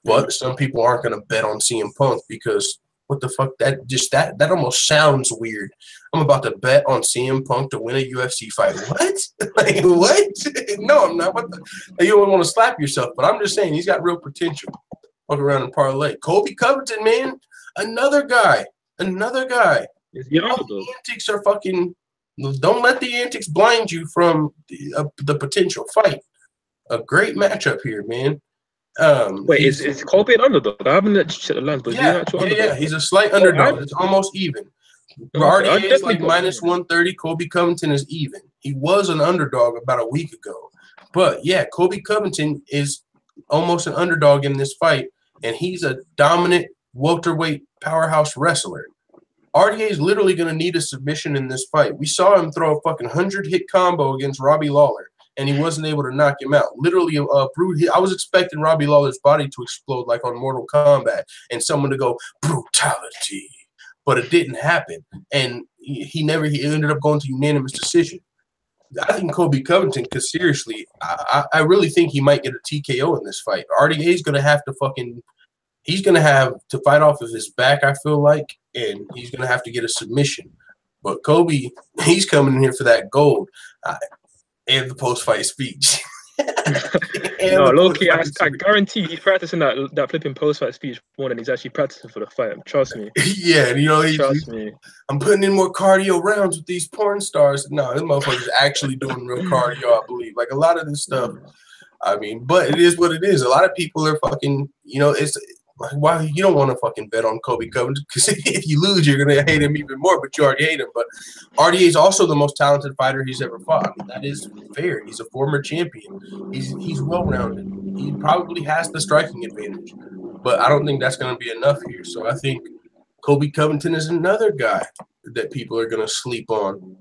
But some people aren't going to bet on CM Punk because what the fuck? That almost sounds weird. I'm about to bet on CM Punk to win a UFC fight. What? Like, what? No, I'm not. You don't want to slap yourself, but I'm just saying he's got real potential. Walk around and parlay. Colby Covington, man, another guy. Is he underdog? The antics are fucking. Don't let the antics blind you from the potential fight. A great matchup here, man. Wait, is Colby an underdog? I haven't checked the lines, but yeah, he's a slight underdog. It's almost even. RDA is like minus 130. Colby Covington is even. He was an underdog about a week ago. But, yeah, Colby Covington is almost an underdog in this fight, and he's a dominant welterweight powerhouse wrestler. RDA is literally going to need a submission in this fight. We saw him throw a fucking 100-hit combo against Robbie Lawler, and he wasn't able to knock him out. Literally, I was expecting Robbie Lawler's body to explode like on Mortal Kombat and someone to go, brutality. But it didn't happen. And he ended up going to unanimous decision. I think Colby Covington, because seriously, I really think he might get a TKO in this fight. RDA is going to have to he's going to have to fight off of his back, I feel like, and he's going to have to get a submission. But Colby, he's coming in here for that gold and the post-fight speech. No, low-key, I guarantee he's practicing that flipping post-fight speech more than he's actually practicing for the fight. Trust me. Yeah, you know, trust me. I'm putting in more cardio rounds with these porn stars. No, this motherfucker's actually doing real cardio, I believe. Like, a lot of this stuff, I mean, but it is what it is. A lot of people are fucking, you know, it's like, why you don't want to fucking bet on Colby Covington, because if you lose, you're gonna hate him even more. But you already hate him. But RDA is also the most talented fighter he's ever fought. I mean, that is fair. He's a former champion. He's well rounded. He probably has the striking advantage, but I don't think that's gonna be enough here. So I think Colby Covington is another guy that people are gonna sleep on,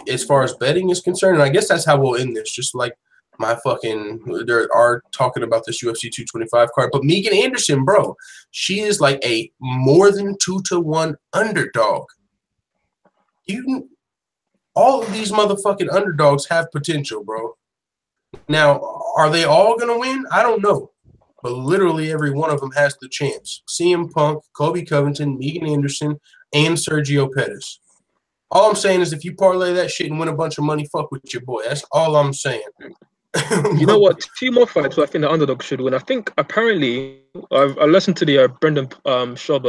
as far as betting is concerned. And I guess that's how we'll end this. Just like there are talking about this UFC 225 card, but Megan Anderson, bro, she is like a more than 2-to-1 underdog. All of these motherfucking underdogs have potential, bro. Now, are they all gonna win? I don't know. but literally every one of them has the chance. CM Punk, Kobe Covington, Megan Anderson, and Sergio Pettis. All I'm saying is if you parlay that shit and win a bunch of money, fuck with your boy. That's all I'm saying. You know what? 2 more fights where I think the underdog should win. I think apparently I listened to the Brendan Schaub,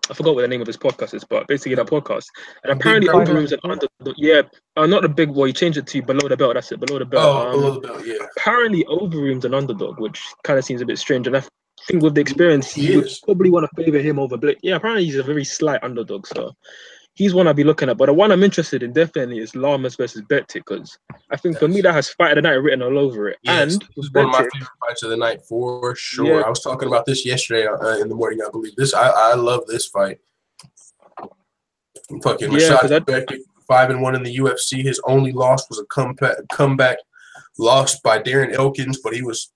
I forgot what the name of his podcast is, but basically that podcast. And apparently Overeem's an underdog. Yeah, not the big boy. He changed it to below the belt. That's it, below the belt. Oh, below the belt, yeah. Apparently Overeem's an underdog, which kind of seems a bit strange. And I think with the experience, you would probably want to favor him over Blake. Yeah, apparently he's a very slight underdog, so he's one I'll be looking at. But the one I'm interested in definitely is Lamas versus Bektik, because I think for me that has fight of the night written all over it. Yes, and it's one of my favorite fights of the night for sure. Yeah. I was talking about this yesterday in the morning, I believe. I love this fight. Fucking Miocic, Bektik, 5-1 in the UFC. His only loss was a comeback loss by Darren Elkins, but he was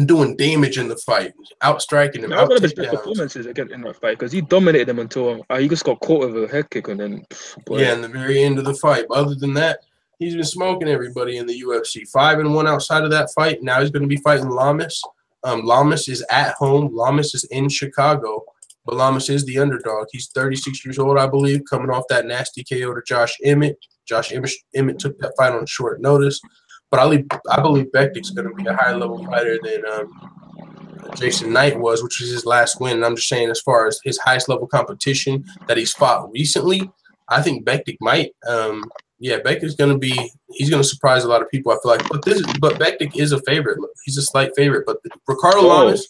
doing damage in the fight, outstriking him. One of his best performances again in that fight, because he dominated him until he just got caught with a head kick and then. Yeah, in the very end of the fight. But other than that, he's been smoking everybody in the UFC. 5-1 outside of that fight. Now he's going to be fighting Lamas. Lamas is at home. Lamas is in Chicago, but Lamas is the underdog. He's 36 years old, I believe, coming off that nasty KO to Josh Emmett. Josh Emmett took that fight on short notice. But I believe Bektik's going to be a higher level fighter than Jason Knight was, which was his last win. And I'm just saying, as far as his highest level competition that he's fought recently, I think Bektik might. Bektik's going to he's going to surprise a lot of people, I feel like. But Bektik is a favorite. He's a slight favorite. But Ricardo Lamas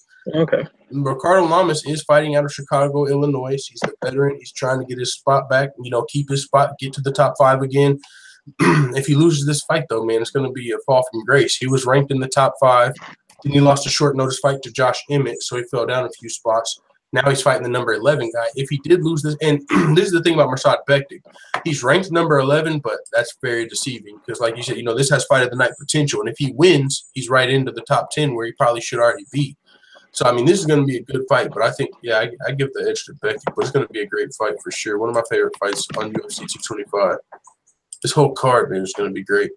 is fighting out of Chicago, Illinois. He's a veteran. He's trying to get his spot back, keep his spot, get to the top 5 again. If he loses this fight, though, man, it's going to be a fall from grace. He was ranked in the top 5. Then he lost a short notice fight to Josh Emmett, so he fell down a few spots. Now he's fighting the number 11 guy. If he did lose this, and this is the thing about Miocic Bektik, he's ranked number 11, but that's very deceiving because, like you said, this has fight of the night potential. And if he wins, he's right into the top 10 where he probably should already be. So, I mean, this is going to be a good fight, but I think, I give the edge to Bektik, but it's going to be a great fight for sure. One of my favorite fights on UFC 225. This whole card, man, is going to be great.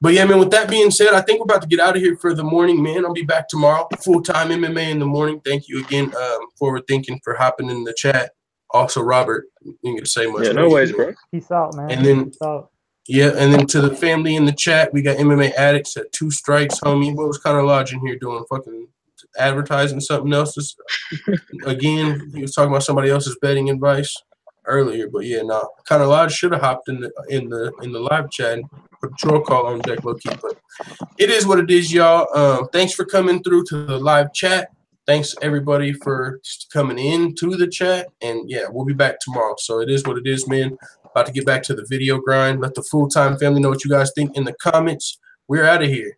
But, yeah, man, with that being said, I think we're about to get out of here for the morning, man. I'll be back tomorrow, full-time MMA in the morning. Thank you again, Forward Thinking, for hopping in the chat. Also, Robert, you can say much. Yeah, no worries, bro. Peace out, man. And then, peace out. Yeah, and then to the family in the chat, we got MMA Addicts at 2 strikes, homie. What was Connor Lodge in here doing? Fucking advertising something else? Again, he was talking about somebody else's betting advice earlier, but yeah, no. Kind of Lodge should have hopped in the live chat and put a troll call on deck low key, but it is what it is, y'all. Thanks for coming through to the live chat. Thanks everybody for coming in to the chat, and yeah, we'll be back tomorrow. So it is what it is, man. About to get back to the video grind. Let the full-time family know what you guys think in the comments. We're out of here.